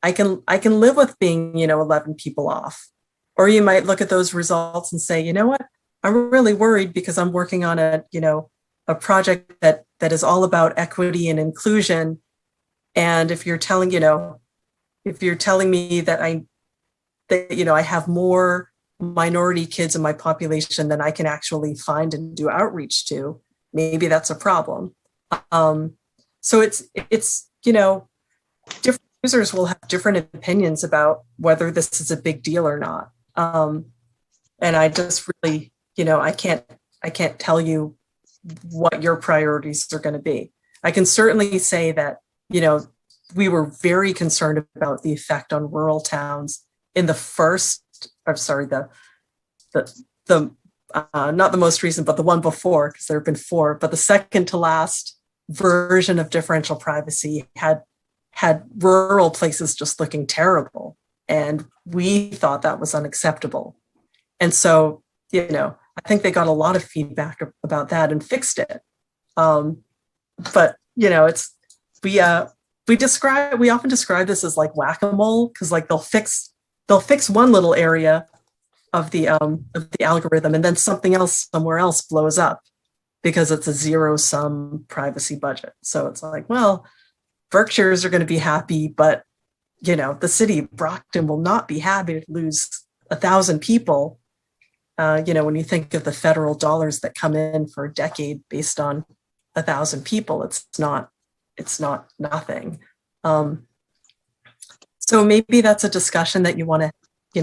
N: I can live with being 11 people off. Or you might look at those results and say, you know what, I'm really worried because I'm working on a project that is all about equity and inclusion. And if you're telling me that I have more minority kids in my population than I can actually find and do outreach to, maybe that's a problem. So it's different users will have different opinions about whether this is a big deal or not. And I just really, I can't tell you what your priorities are going to be. I can certainly say that, we were very concerned about the effect on rural towns in the not the most recent, but the one before, because there have been 4, but the second to last version of differential privacy had rural places just looking terrible. And we thought that was unacceptable. And so, I think they got a lot of feedback about that and fixed it. But, we often describe this as like whack-a-mole, because like they'll fix one little area of the algorithm, and then something else somewhere else blows up because it's a zero-sum privacy budget. So it's like, well, Berkshires are going to be happy, but the city of Brockton will not be happy to lose 1,000 people. When you think of the federal dollars that come in for a decade based on 1,000 people, it's not nothing. So maybe that's a discussion that you want to,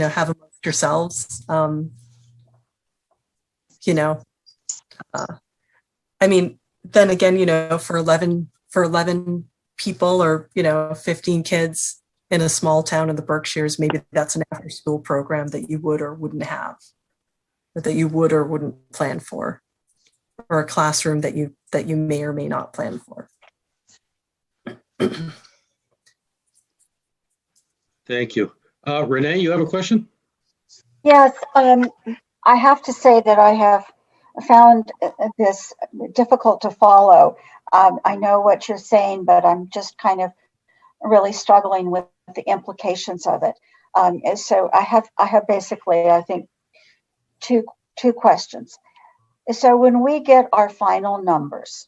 N: have amongst yourselves. I mean, then again, for 11 people or 15 kids in a small town in the Berkshires, maybe that's an after-school program that you would or wouldn't have, or that you would or wouldn't plan for, or a classroom that you may or may not plan for.
A: Thank you. Renee, you have a question?
G: Yes, I have to say that I have found this difficult to follow. I know what you're saying, but I'm just kind of really struggling with the implications of it. So I have basically, I think, two questions. So when we get our final numbers,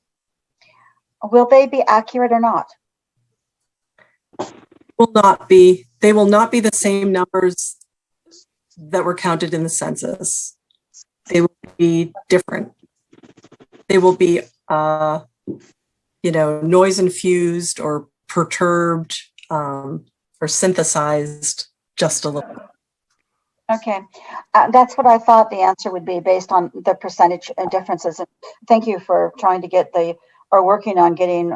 G: will they be accurate or not?
N: Will not be. They will not be the same numbers that were counted in the census. They will be different. they will be, noise infused or perturbed or synthesized just a little.
G: Okay, that's what I thought the answer would be based on the percentage differences. And thank you for trying to get working on getting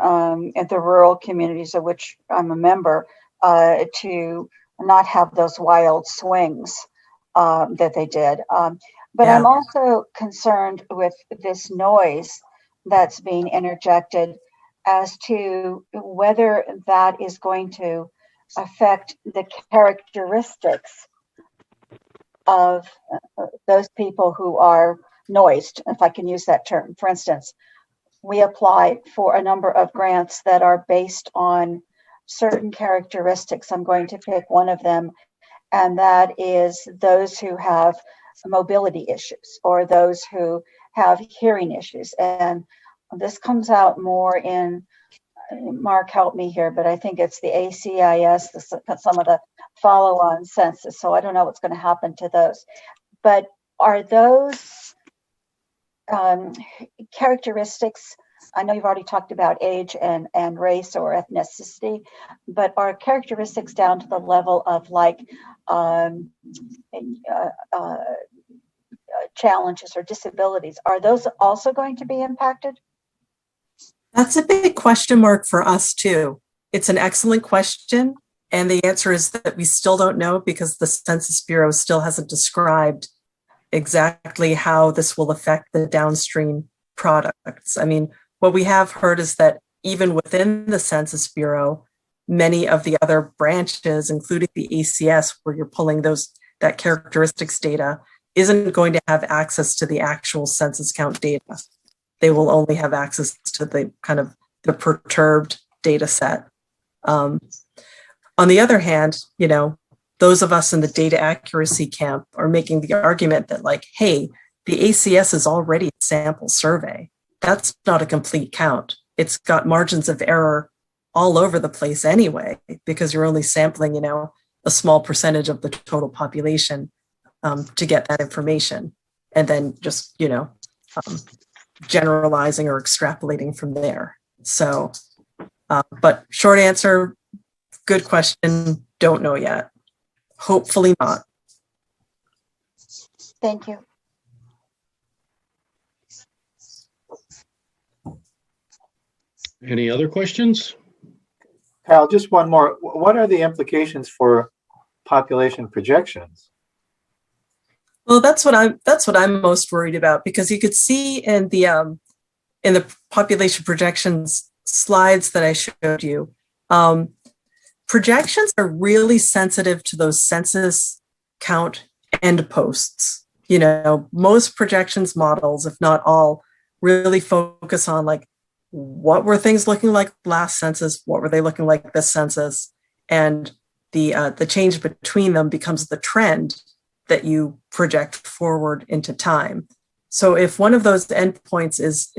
G: at the rural communities of which I'm a member to not have those wild swings that they did. But
N: Yeah.
G: I'm also concerned with this noise that's being interjected as to whether that is going to affect the characteristics of those people who are noised, if I can use that term. For instance, we apply for a number of grants that are based on certain characteristics. I'm going to pick one of them, and that is those who have mobility issues or those who have hearing issues. And this comes out more in, Mark, help me here, but I think it's the ACIS, some of the follow-on census. So I don't know what's going to happen to those. But are those characteristics, I know you've already talked about age and race or ethnicity, but are characteristics down to the level of challenges or disabilities, are those also going to be impacted?
N: That's a big question mark for us too. It's an excellent question. And the answer is that we still don't know because the Census Bureau still hasn't described exactly how this will affect the downstream products. I mean, what we have heard is that even within the Census Bureau, many of the other branches, including the ACS, where you're pulling that characteristics data, isn't going to have access to the actual census count data. They will only have access to the kind of the perturbed data set. On the other hand, those of us in the data accuracy camp are making the argument that hey, the ACS is already a sample survey. That's not a complete count. It's got margins of error all over the place anyway, because you're only sampling, a small percentage of the total population to get that information. And then just, generalizing or extrapolating from there. So, but short answer, good question, don't know yet. Hopefully not.
G: Thank you.
A: Any other questions?
C: Kyle, just one more. What are the implications for population projections?
N: Well, that's what I'm most worried about, because you could see in the population projections slides that I showed you, projections are really sensitive to those census count end posts. Most projections models, if not all, really focus on what were things looking like last census, what were they looking like this census, and the change between them becomes the trend that you project forward into time. So if one of those endpoints is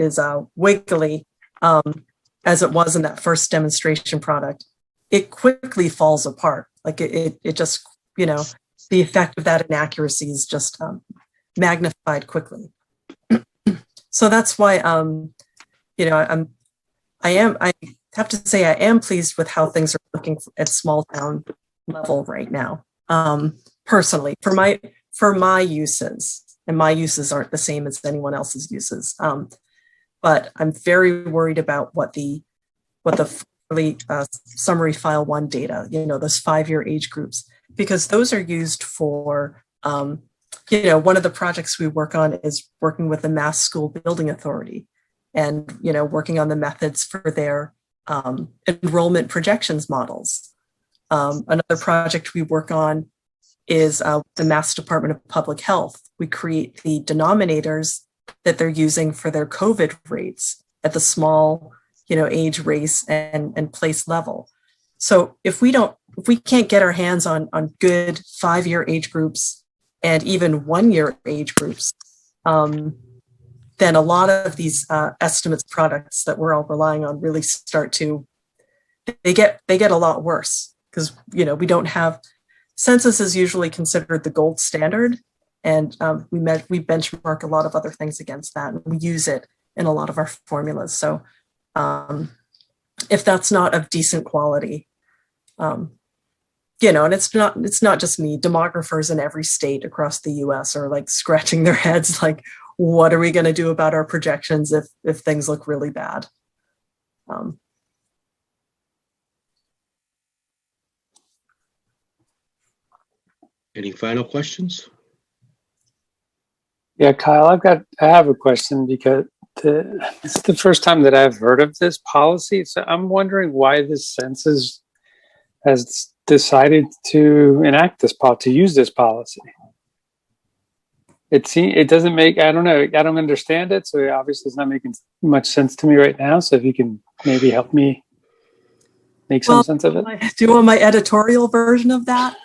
N: wiggly, as it was in that first demonstration product, it quickly falls apart. It just, the effect of that inaccuracy is just magnified quickly. So that's why, I have to say I am pleased with how things are looking at small town level right now. Personally, for my uses, and my uses aren't the same as anyone else's uses. But I'm very worried about what the summary file 1 data, those 5-year age groups, because those are used for, one of the projects we work on is working with the Mass School Building Authority and, working on the methods for their enrollment projections models. Another project we work on is the Mass Department of Public Health. We create the denominators that they're using for their COVID rates at the small, age, race, and place level. So if we can't get our hands on good 5-year age groups and even 1-year age groups, then a lot of these estimates products that we're all relying on really start to, they get a lot worse, because, we don't have, census is usually considered the gold standard, and we benchmark a lot of other things against that, and we use it in a lot of our formulas. So if that's not of decent quality, and it's not just me, demographers in every state across the US are like scratching their heads, like, what are we going to do about our projections if things look really bad?
A: Any final questions?
D: Yeah, Kyle, I have a question because it's the first time that I've heard of this policy. So I'm wondering why the census has decided to enact this policy, to use this policy. It doesn't make, I don't know, I don't understand it. So obviously it's not making much sense to me right now. So if you can maybe help me make some sense of it.
N: Do you want my editorial version of that?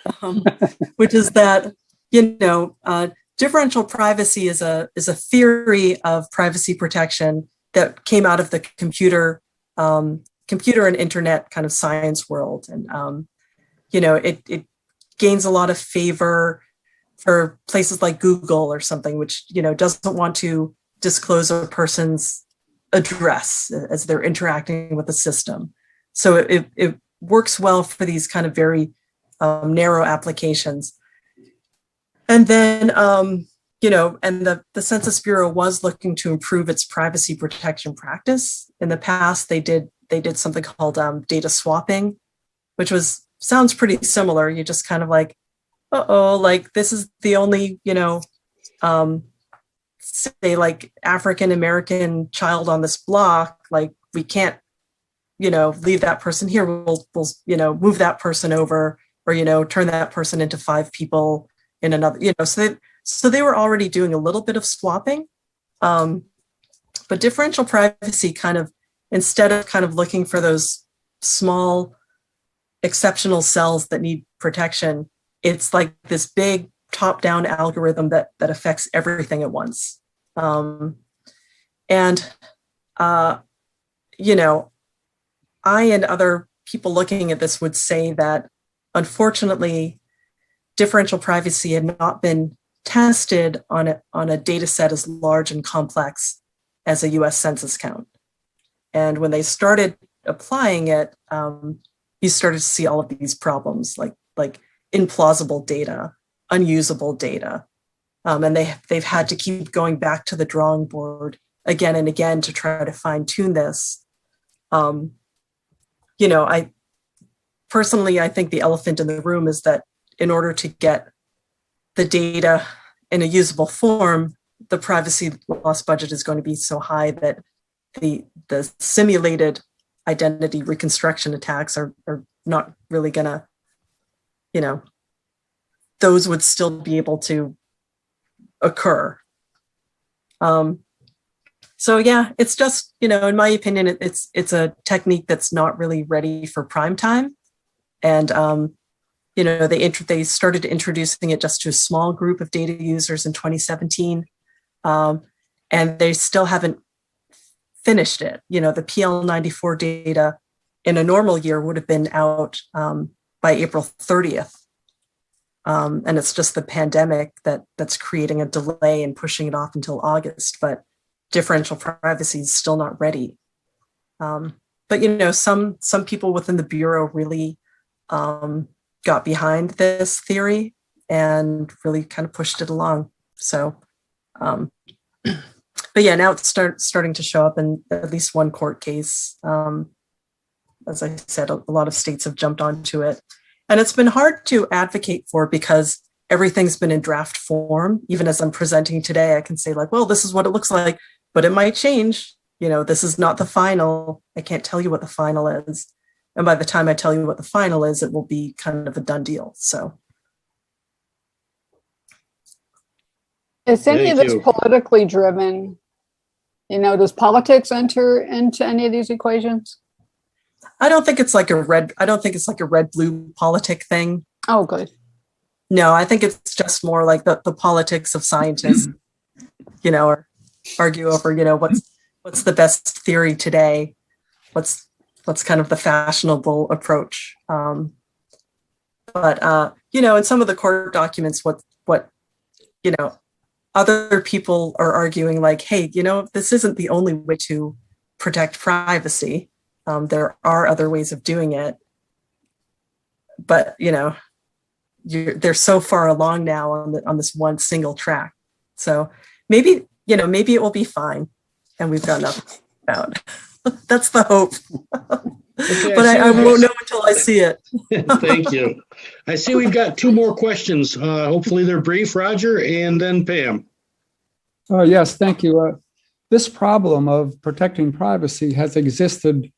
N: Which is that, differential privacy is a theory of privacy protection that came out of the computer and internet kind of science world. And, it gains a lot of favor for places like Google or something, which, doesn't want to disclose a person's address as they're interacting with the system. So it works well for these kind of very narrow applications. And then, and the Census Bureau was looking to improve its privacy protection practice. In the past, they did something called data swapping, which sounds pretty similar. You just kind of like, like this is the only, say like African-American child on this block, like we can't, leave that person here. We'll move that person over, or, turn that person into 5 people in another, so they were already doing a little bit of swapping. But differential privacy kind of, instead of kind of looking for those small exceptional cells that need protection, it's like this big top-down algorithm that affects everything at once. I and other people looking at this would say that, unfortunately, differential privacy had not been tested on a data set as large and complex as a US Census count. And when they started applying it, you started to see all of these problems, like implausible data, unusable data. And they've had to keep going back to the drawing board again and again to try to fine tune this. I personally, I think the elephant in the room is that in order to get the data in a usable form, the privacy loss budget is going to be so high that the simulated identity reconstruction attacks are not really gonna, those would still be able to occur. So yeah, it's just, in my opinion, it's a technique that's not really ready for prime time. And, they started introducing it just to a small group of data users in 2017. And they still haven't finished it. The PL94 data in a normal year would have been out by April 30th. And it's just the pandemic that's creating a delay and pushing it off until August. But differential privacy is still not ready. But some people within the Bureau really got behind this theory and really kind of pushed it along. So, but yeah, now it's starting to show up in at least one court case. As I said, a lot of states have jumped onto it. And it's been hard to advocate for because everything's been in draft form. Even as I'm presenting today, I can say like, well, this is what it looks like, but it might change. This is not the final. I can't tell you what the final is. And by the time I tell you what the final is, it will be kind of a done deal. So.
K: Is any of this politically driven? Does politics enter into any of these equations?
N: I don't think it's like a red-blue politic thing.
K: Oh, good.
N: No, I think it's just more like the politics of scientists, or argue over, what's the best theory today? What's kind of the fashionable approach? But in some of the court documents, what other people are arguing like, hey, this isn't the only way to protect privacy. There are other ways of doing it. But, they're so far along now on this one single track. So maybe it will be fine. And we've got enough about. That's the hope.
A: Okay,
N: But I won't know until I see it.
A: Thank you. I see we've got two more questions. Hopefully they're brief, Roger, and then Pam.
E: Oh, yes, thank you. This problem of protecting privacy has existed,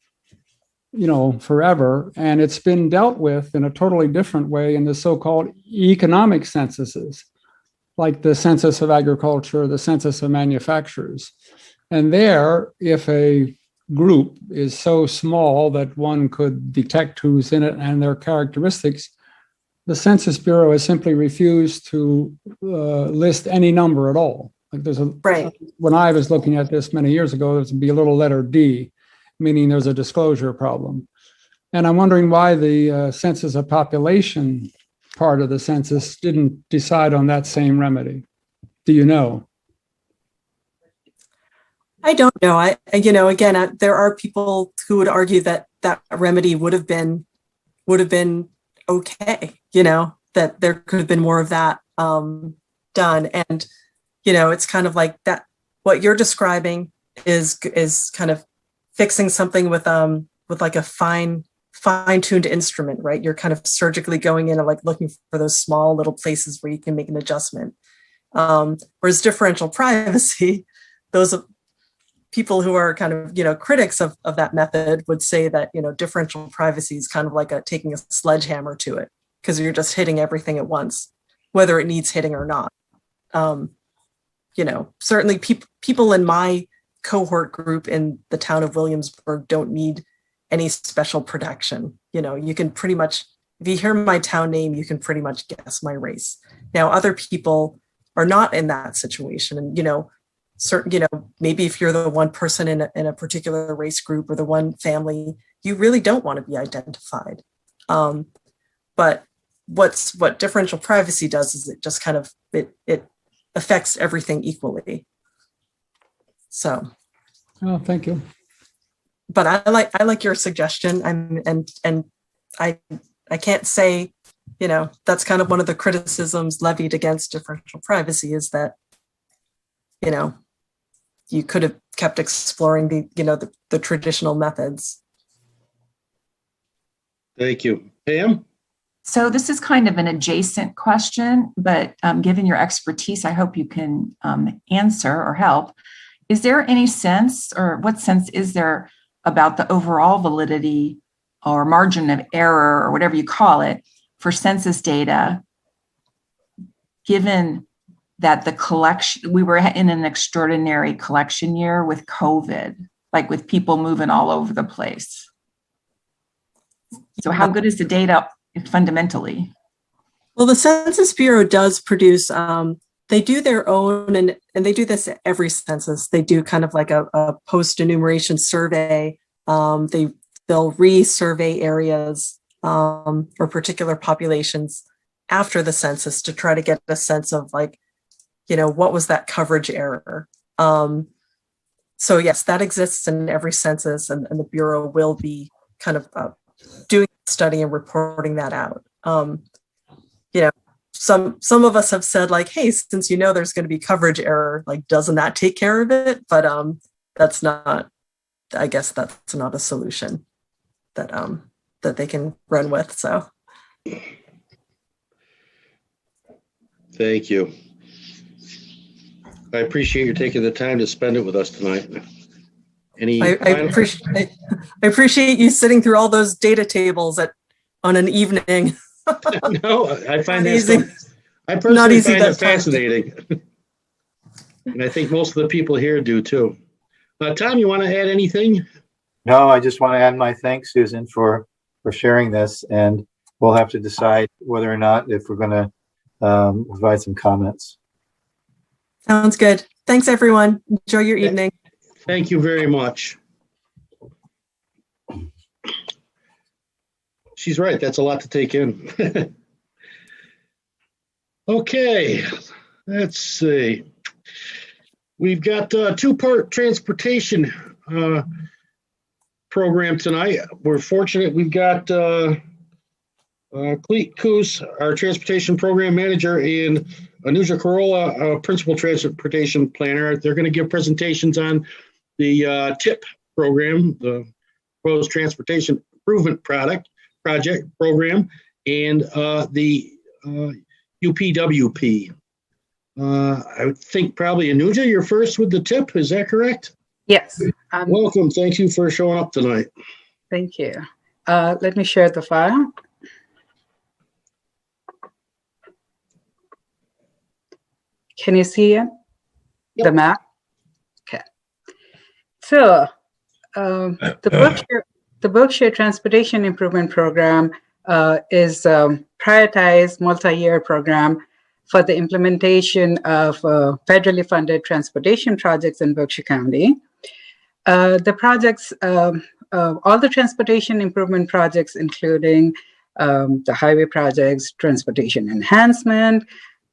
E: forever, and it's been dealt with in a totally different way in the so-called economic censuses, like the Census of Agriculture, the Census of Manufacturers. And there, if a group is so small that one could detect who's in it and their characteristics, the Census Bureau has simply refused to list any number at all. Like when I was looking at this many years ago, there would be a little letter D, meaning there's a disclosure problem. And I'm wondering why the Census of Population part of the census didn't decide on that same remedy. Do you know?
N: I don't know. Again, there are people who would argue that that remedy would have been okay. That there could have been more of that done. And it's kind of like that. What you're describing is kind of fixing something with like a fine-tuned instrument, right? You're kind of surgically going in and like looking for those small little places where you can make an adjustment. Whereas differential privacy, those people who are kind of, critics of that method would say that, differential privacy is kind of like taking a sledgehammer to it, because you're just hitting everything at once, whether it needs hitting or not. Certainly people in my cohort group in the town of Williamsburg don't need any special protection. You can pretty much, if you hear my town name, you can pretty much guess my race. Now, other people are not in that situation. And, maybe if you're the one person in a particular race group or the one family, you really don't want to be identified. But what differential privacy does is it just kind of, it affects everything equally. So.
E: Oh, thank you.
N: But I like your suggestion, and I can't say, that's kind of one of the criticisms levied against differential privacy is that, you could have kept exploring the traditional methods.
A: Thank you. Pam?
I: So this is kind of an adjacent question, but given your expertise, I hope you can answer or help. Is there any sense, or what sense is there about the overall validity or margin of error or whatever you call it for census data, given that the collection, we were in an extraordinary collection year with COVID, like with people moving all over the place? So how good is the data fundamentally?
N: Well, the Census Bureau does produce, they do their own, and they do this at every census. They do kind of like a post-enumeration survey. They'll re-survey areas or particular populations after the census to try to get a sense of like, what was that coverage error? So yes, that exists in every census, and the Bureau will be kind of doing a study and reporting that out. Some of us have said like, hey, since there's going to be coverage error, like, doesn't that take care of it? But that's not, I guess that's not a solution that they can run with. So
A: thank you. I appreciate you taking the time to spend it with us tonight.
N: I appreciate you sitting through all those data tables on an evening.
A: No, I find that
N: easy.
A: stuff, I personally find it fascinating. And I think most of the people here do too. Tom, you want to add anything?
C: No, I just want to add my thanks, Susan, for sharing this, and we'll have to decide whether or not if we're going to provide some comments.
N: Sounds good. Thanks, everyone. Enjoy your evening.
A: Thank you very much. She's right. That's a lot to take in. Okay, let's see. We've got a two-part transportation program tonight. We're fortunate we've got Cleet Coos, our transportation program manager, and Anuja Karola, principal transportation planner. They're going to give presentations on the TIP program, the Proposed Transportation Improvement Project program, and the UPWP. I think probably Anuja, you're first with the TIP. Is that correct?
O: Yes.
A: Welcome. Thank you for showing up tonight.
O: Thank you. Let me share the file. Can you see it?
A: Yep.
O: The map? Okay. So the Berkshire Transportation Improvement Program is a prioritized multi-year program for the implementation of federally funded transportation projects in Berkshire County. The projects, all the transportation improvement projects, including the highway projects, transportation enhancement,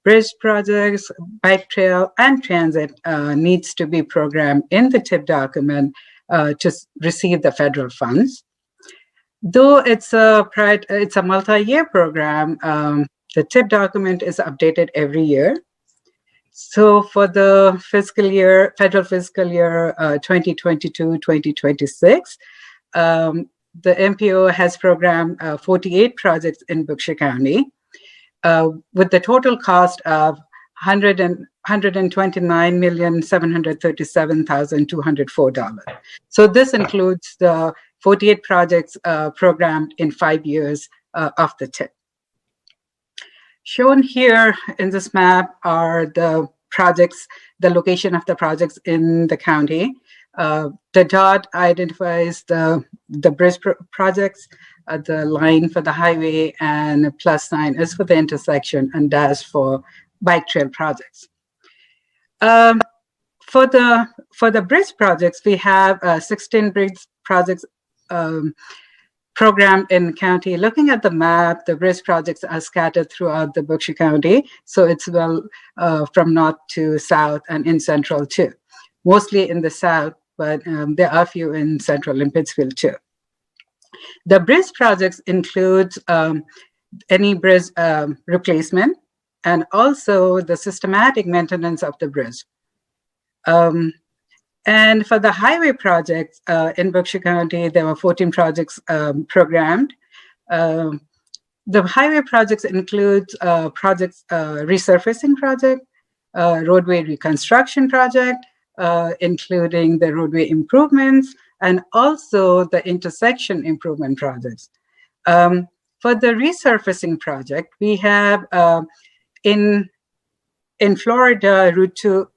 O: bridge projects, bike trail, and transit needs to be programmed in the TIP document to receive the federal funds. Though it's a multi-year program, the TIP document is updated every year. So for the federal fiscal year 2022-2026, the MPO has programmed 48 projects in Berkshire County with the total cost of $129,737,204. So this includes the 48 projects programmed in 5 years of the TIP. Shown here in this map are the projects, the location of the projects in the county. The dot identifies the bridge projects, the line for the highway, and +9 is for the intersection, and dash for bike trail projects. For the bridge projects, we have 16 bridge projects programmed in county. Looking at the map, the bridge projects are scattered throughout the Berkshire County, so it's well from north to south and in central too. Mostly in the south, but there are a few in central and Pittsfield too. The bridge projects include any bridge replacement and also the systematic maintenance of the bridge. And for the highway projects in Berkshire County, there were 14 projects programmed. The highway projects include resurfacing project, roadway reconstruction project, including the roadway improvements, and also the intersection improvement projects. For the resurfacing project, we have in Florida, Route 2,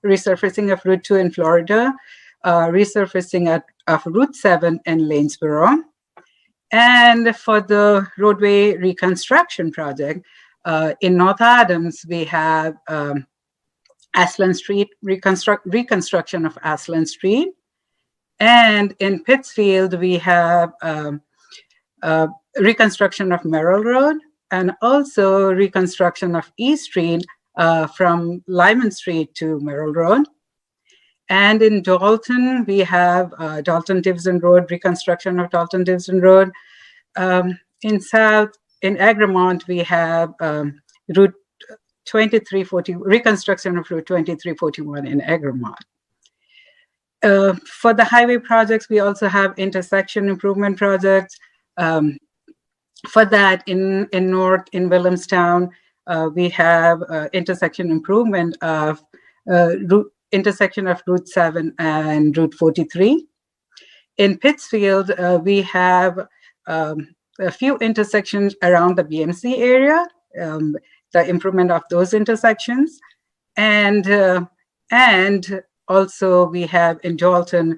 O: resurfacing of Route 2 in Florida, resurfacing of Route 7 in Lanesboro. And for the roadway reconstruction project, in North Adams, we have Ashland Street, reconstruction of Ashland Street. And in Pittsfield, we have reconstruction of Merrill Road and also reconstruction of East Street from Lyman Street to Merrill Road. And in Dalton, we have Dalton-Divson Road, reconstruction of Dalton-Divson Road. In Egremont, we have Route 2340, reconstruction of Route 2341 in Egremont. For the highway projects, we also have intersection improvement projects. For that, in Williamstown, we have intersection improvement of intersection of Route 7 and Route 43. In Pittsfield, we have a few intersections around the BMC area, the improvement of those intersections. And also we have in Dalton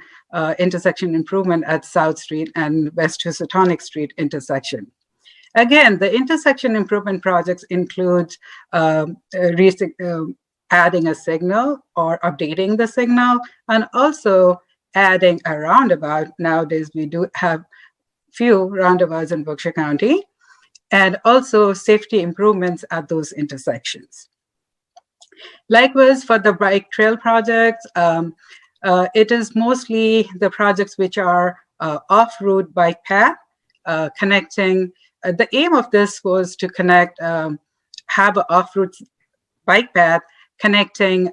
O: intersection improvement at South Street and West Housatonic Street intersection. Again, the intersection improvement projects include adding a signal or updating the signal, and also adding a roundabout. Nowadays, we do have few roundabouts in Berkshire County, and also safety improvements at those intersections. Likewise, for the bike trail projects, it is mostly the projects which are off-route bike path connecting. The aim of this was to connect, have an off-route bike path connecting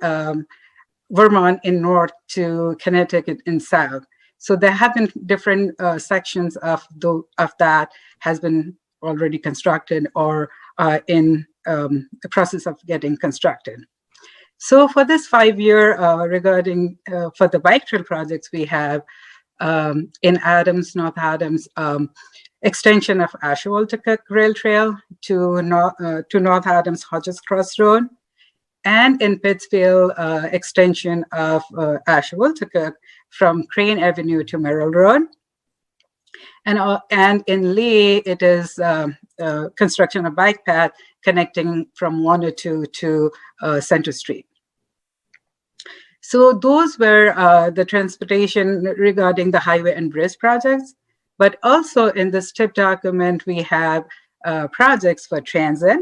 O: Vermont in north to Connecticut in south. So there have been different sections of that has been already constructed or in the process of getting constructed. So for this 5-year regarding for the bike trail projects, we have in Adams, North Adams, extension of Asheville-Tuckett Rail Trail to North Adams Hodges Cross Road, and in Pittsfield, extension of Asheville-Tuckett from Crane Avenue to Merrill Road. And in Lee, it is construction of bike path connecting from 102 to Center Street. So those were the transportation regarding the highway and bridge projects. But also in this TIP document, we have projects for transit.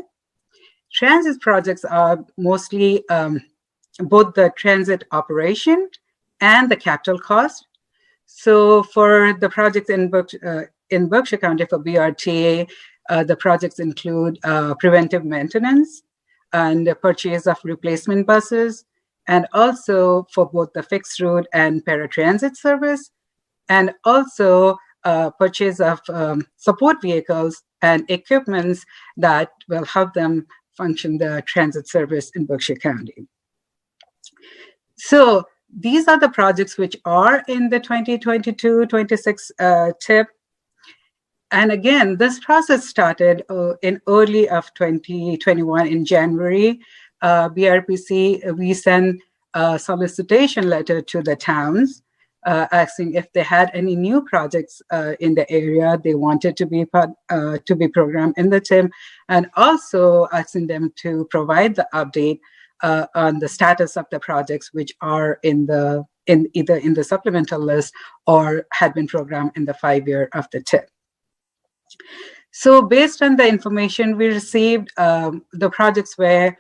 O: Transit projects are mostly both the transit operation and the capital cost. So for the projects in Berkshire County for BRTA, the projects include preventive maintenance and the purchase of replacement buses, and also for both the fixed route and paratransit service, and also purchase of support vehicles and equipments that will help them function the transit service in Berkshire County. So these are the projects which are in the 2022-26 TIP. And again, this process started in early of 2021 in January. BRPC, we sent a solicitation letter to the towns asking if they had any new projects in the area they wanted to be programmed in the TIP, and also asking them to provide the update on the status of the projects which are either in the supplemental list or had been programmed in the 5-year of the TIP. So based on the information we received, the projects were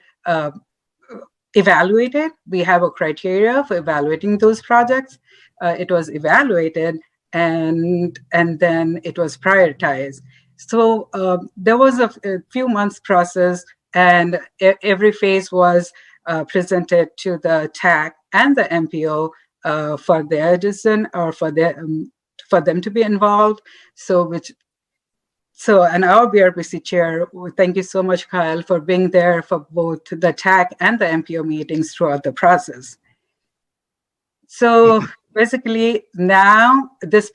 O: evaluated. We have a criteria for evaluating those projects. It was evaluated and then it was prioritized. So there was a few months process, and every phase was presented to the TAC and the MPO for their decision or for them to be involved. And our BRPC chair, thank you so much, Kyle, for being there for both the TAC and the MPO meetings throughout the process. So basically now this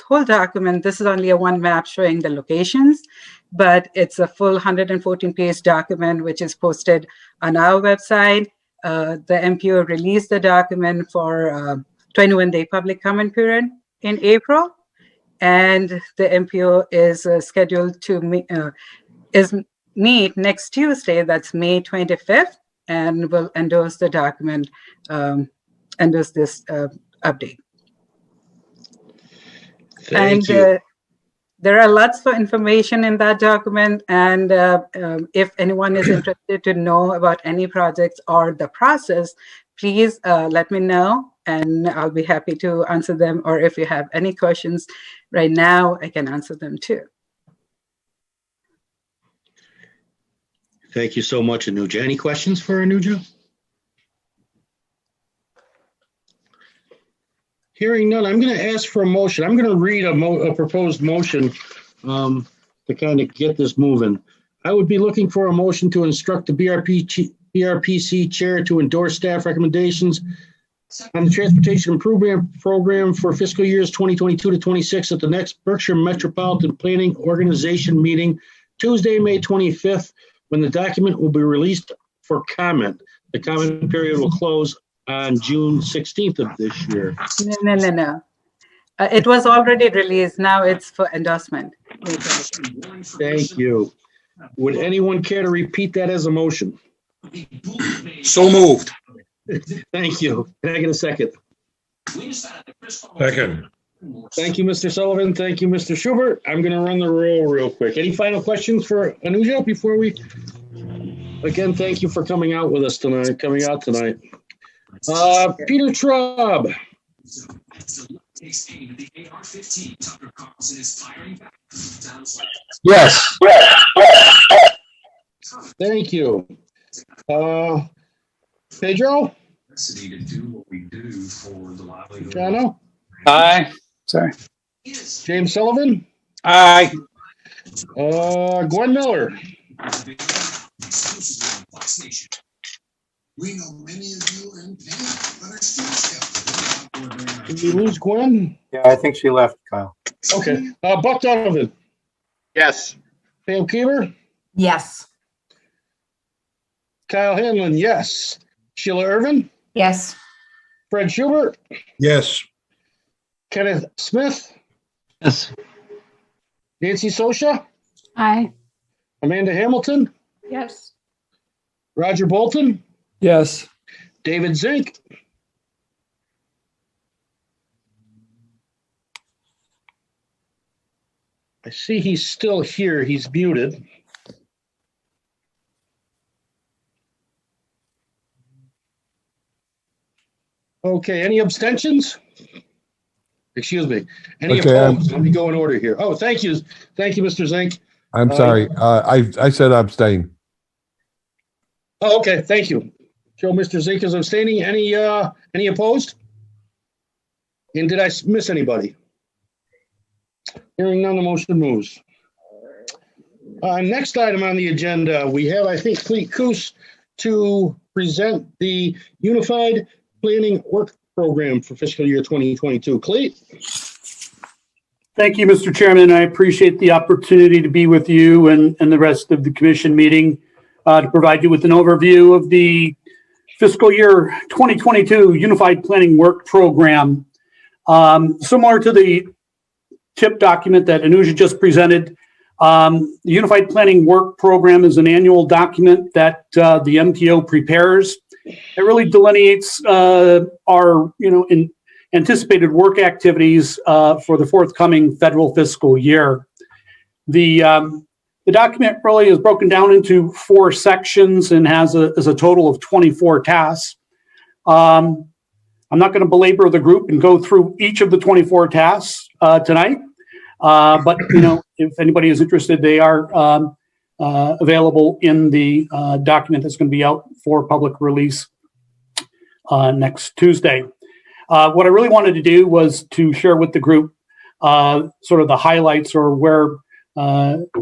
O: whole document, this is only a one map showing the locations, but it's a full 114-page document, which is posted on our website. The MPO released the document for 21-day public comment period in April. And the MPO is scheduled to meet next Tuesday, that's May 25th, and will endorse the document, endorse this update.
A: Thank you.
O: There are lots of information in that document, and if anyone is interested to know about any projects or the process, please let me know, and I'll be happy to answer them. Or if you have any questions right now, I can answer them too.
A: Thank you so much, Anuja. Any questions for Anuja? Hearing none, I'm going to ask for a motion. I'm going to read a proposed motion to kind of get this moving. I would be looking for a motion to instruct the BRPC chair to endorse staff recommendations on the Transportation Improvement Program for fiscal years 2022 to 26 at the next Berkshire Metropolitan Planning Organization meeting, Tuesday, May 25th, when the document will be released for comment. The comment period will close on June 16th of this year.
O: No. It was already released. Now it's for endorsement.
A: Thank you. Would anyone care to repeat that as a motion?
F: So moved.
A: Thank you. Can I get a second?
J: Second.
A: Thank you, Mr. Sullivan. Thank you, Mr. Schubert. I'm going to run the roll real quick. Any final questions for Anuja before we? Again, thank you for coming out with us tonight, Peter Traub.
F: Yes.
A: Thank you. Pedro? Jano?
D: Aye. Sorry.
A: James Sullivan?
F: Aye.
A: Gwen Miller?
P: We know many of you in pain, but are still skeptical.
A: Did we lose Gwen?
C: Yeah, I think she left, Kyle.
A: Okay. Buck Donovan?
H: Yes.
A: Pam Keever?
I: Yes.
A: Kyle Hanlon, yes. Sheila Irvin?
B: Yes.
A: Fred Schubert?
J: Yes.
A: Kenneth Smith?
F: Yes.
A: Nancy Sosha?
K: Aye.
A: Amanda Hamilton?
L: Yes.
A: Roger Bolton?
E: Yes.
A: David Zink? I see he's still here. He's muted. Okay, any abstentions? Excuse me. Any
M: Okay,
A: opposed? Let me go in order here. Oh, thank you. Thank you, Mr. Zink.
M: I'm sorry. I said abstain.
A: Oh, okay, thank you. So Mr. Zink is abstaining. Any opposed? And did I miss anybody? Hearing none, the motion moves. Next item on the agenda, we have, I think, Cleet Coos to present the Unified Planning Work Program for fiscal year 2022. Cleet?
Q: Thank you, Mr. Chairman. I appreciate the opportunity to be with you and the rest of the commission meeting to provide you with an overview of the fiscal year 2022 Unified Planning Work Program. Similar to the TIP document that Anuja just presented, the Unified Planning Work Program is an annual document that the MPO prepares. It really delineates our, anticipated work activities for the forthcoming federal fiscal year. The document really is broken down into 4 sections and has a total of 24 tasks. I'm not going to belabor the group and go through each of the 24 tasks tonight, but if anybody is interested, they are available in the document that's going to be out for public release next Tuesday. What I really wanted to do was to share with the group sort of the highlights or where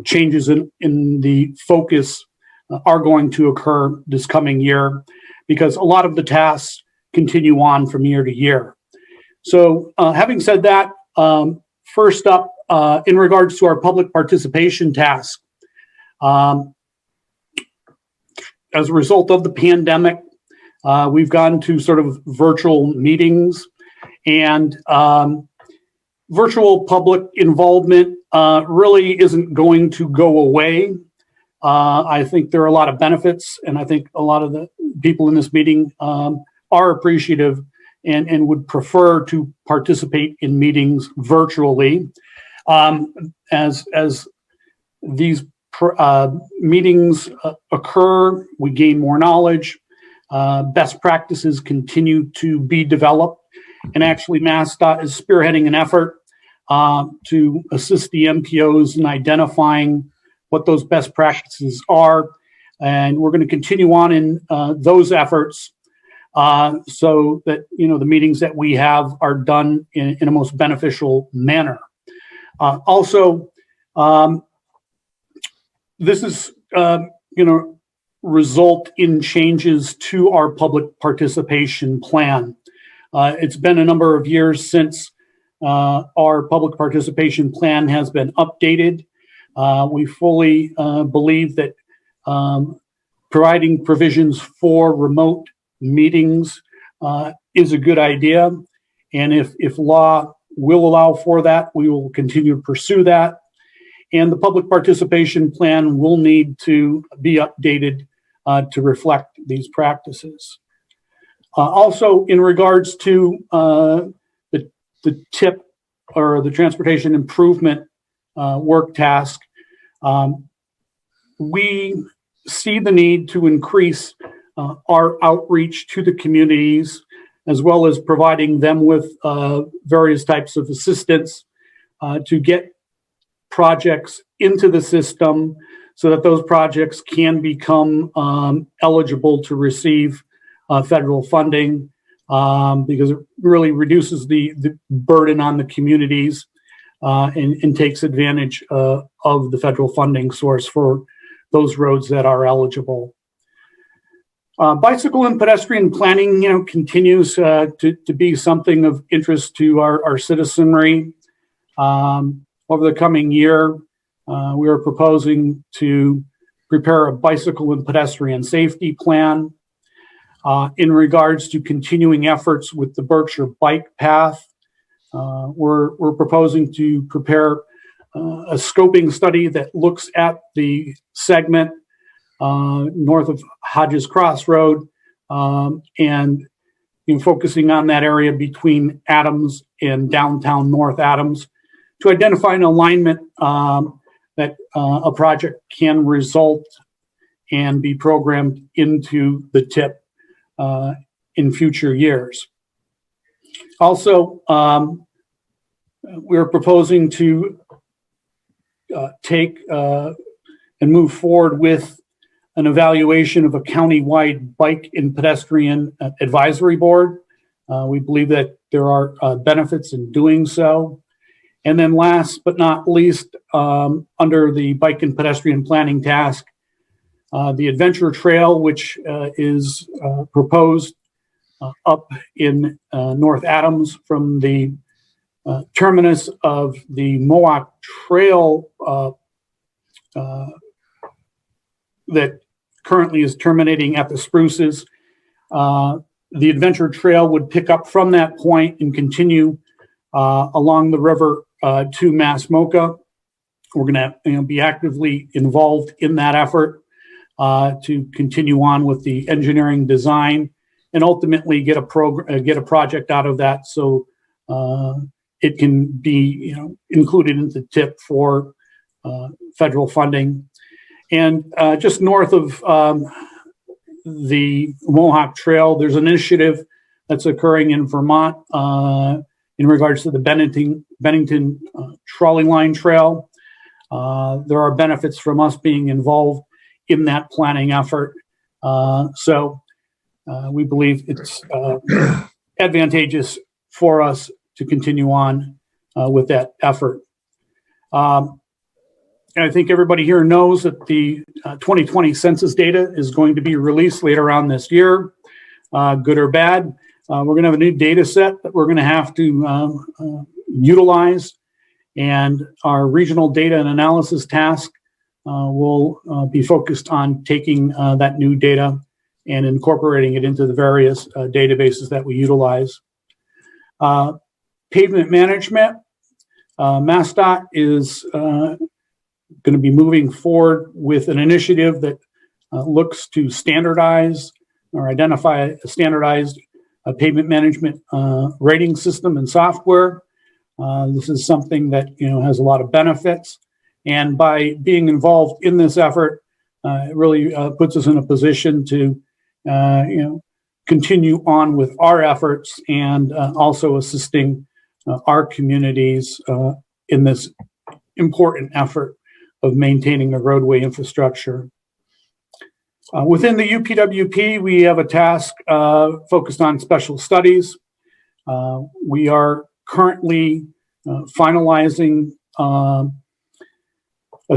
Q: changes in the focus are going to occur this coming year, because a lot of the tasks continue on from year to year. So having said that, first up, in regards to our public participation task, as a result of the pandemic, we've gone to sort of virtual meetings, and virtual public involvement really isn't going to go away. I think there are a lot of benefits, and I think a lot of the people in this meeting are appreciative and would prefer to participate in meetings virtually. As these meetings occur, we gain more knowledge. Best practices continue to be developed, and actually MassDOT is spearheading an effort to assist the MPOs in identifying what those best practices are. And we're going to continue on in those efforts so that, the meetings that we have are done in a most beneficial manner. Also, this is, result in changes to our public participation plan. It's been a number of years since our public participation plan has been updated. We fully believe that providing provisions for remote meetings is a good idea. And if law will allow for that, we will continue to pursue that. And the public participation plan will need to be updated to reflect these practices. Also, in regards to the TIP, or the Transportation Improvement Work Task, we see the need to increase our outreach to the communities, as well as providing them with various types of assistance to get projects into the system so that those projects can become eligible to receive federal funding, because it really reduces the burden on the communities and takes advantage of the federal funding source for those roads that are eligible. Bicycle and pedestrian planning, continues to be something of interest to our citizenry. Over the coming year, we are proposing to prepare a bicycle and pedestrian safety plan. In regards to continuing efforts with the Berkshire Bike Path, we're proposing to prepare a scoping study that looks at the segment north of Hodges Crossroad, and focusing on that area between Adams and downtown North Adams to identify an alignment that a project can result and be programmed into the TIP in future years. Also, we're proposing to take and move forward with an evaluation of a county-wide bike and pedestrian advisory board. We believe that there are benefits in doing so. And then last but not least, under the bike and pedestrian planning task, the Adventure Trail, which is proposed up in North Adams from the terminus of the Mohawk Trail that currently is terminating at the Spruces. The Adventure Trail would pick up from that point and continue along the river to Massmoka. We're going to be actively involved in that effort to continue on with the engineering design and ultimately get a project out of that so it can be included in the TIP for federal funding. And just north of the Mohawk Trail, there's an initiative that's occurring in Vermont in regards to the Bennington Trolley Line Trail. There are benefits from us being involved in that planning effort. So we believe it's advantageous for us to continue on with that effort. And I think everybody here knows that the 2020 census data is going to be released later on this year, good or bad. We're going to have a new data set that we're going to have to utilize, and our regional data and analysis task will be focused on taking that new data and incorporating it into the various databases that we utilize. Pavement management, MassDOT is going to be moving forward with an initiative that looks to standardize or identify a standardized pavement management rating system and software. This is something that has a lot of benefits, and by being involved in this effort, it really puts us in a position to continue on with our efforts and also assisting our communities in this important effort of maintaining the roadway infrastructure. Within the UPWP, we have a task focused on special studies. We are currently finalizing a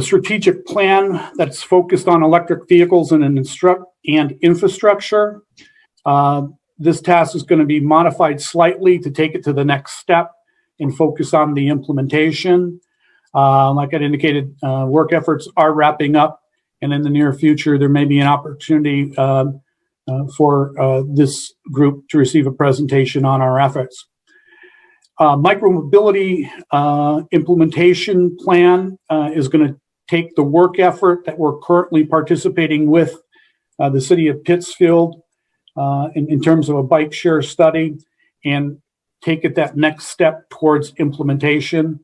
Q: strategic plan that's focused on electric vehicles and infrastructure. This task is going to be modified slightly to take it to the next step and focus on the implementation. Like I indicated, work efforts are wrapping up, and in the near future, there may be an opportunity for this group to receive a presentation on our efforts. Micromobility implementation plan is going to take the work effort that we're currently participating with the city of Pittsfield in terms of a bike share study and take it that next step towards implementation.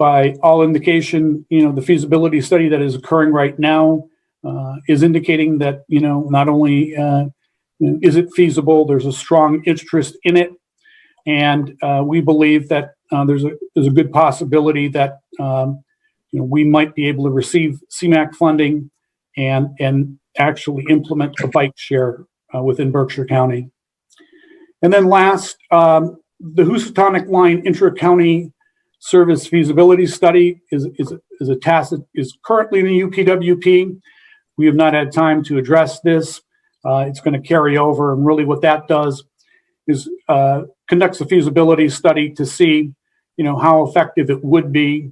Q: by all indication, the feasibility study that is occurring right now is indicating that, not only is it feasible, there's a strong interest in it. And we believe that there's a good possibility that we might be able to receive CMAQ funding and actually implement a bike share within Berkshire County. And then last, the Housatonic Line intra-county service feasibility study is a task that is currently in the UPWP. We have not had time to address this. It's going to carry over, and really what that does is conducts a feasibility study to see, how effective it would be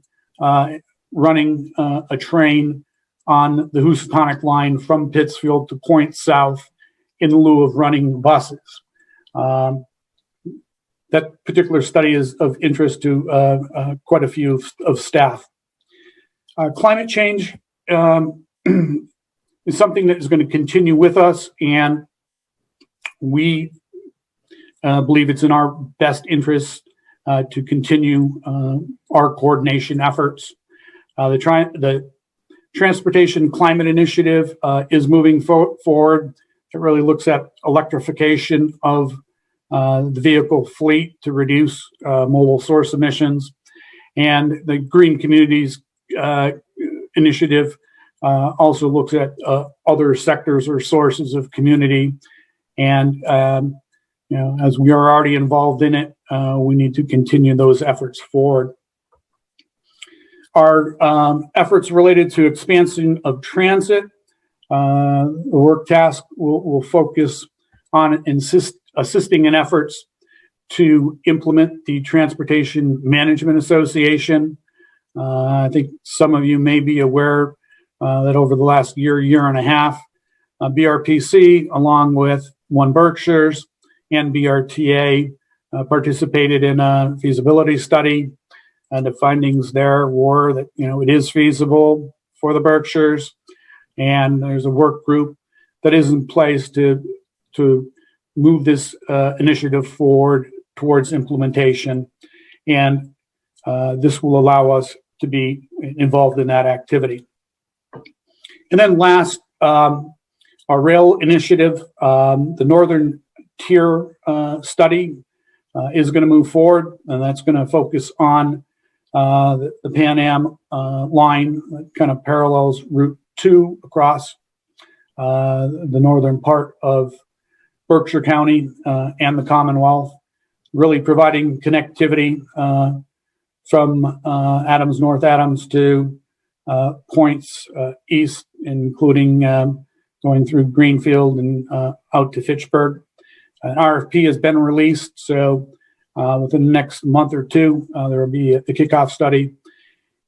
Q: running a train on the Housatonic Line from Pittsfield to Point South in lieu of running buses. That particular study is of interest to quite a few of staff. Climate change is something that is going to continue with us, and we believe it's in our best interest to continue our coordination efforts. The Transportation Climate Initiative is moving forward. It really looks at electrification of the vehicle fleet to reduce mobile source emissions. And the Green Communities Initiative also looks at other sectors or sources of community. And, as we are already involved in it, we need to continue those efforts forward. Our efforts related to expansion of transit, the work task will focus on assisting in efforts to implement the Transportation Management Association. I think some of you may be aware that over the last year and a half, BRPC, along with One Berkshire's and BRTA, participated in a feasibility study. And the findings there were that, it is feasible for the Berkshires, and there's a work group that is in place to move this initiative forward towards implementation. And this will allow us to be involved in that activity. And then last, our rail initiative, the Northern Tier study is going to move forward, and that's going to focus on the Pan Am line that kind of parallels Route 2 across the northern part of Berkshire County and the Commonwealth, really providing connectivity from North Adams to points east, including going through Greenfield and out to Fitchburg. An RFP has been released, so within the next month or two, there will be a kickoff study,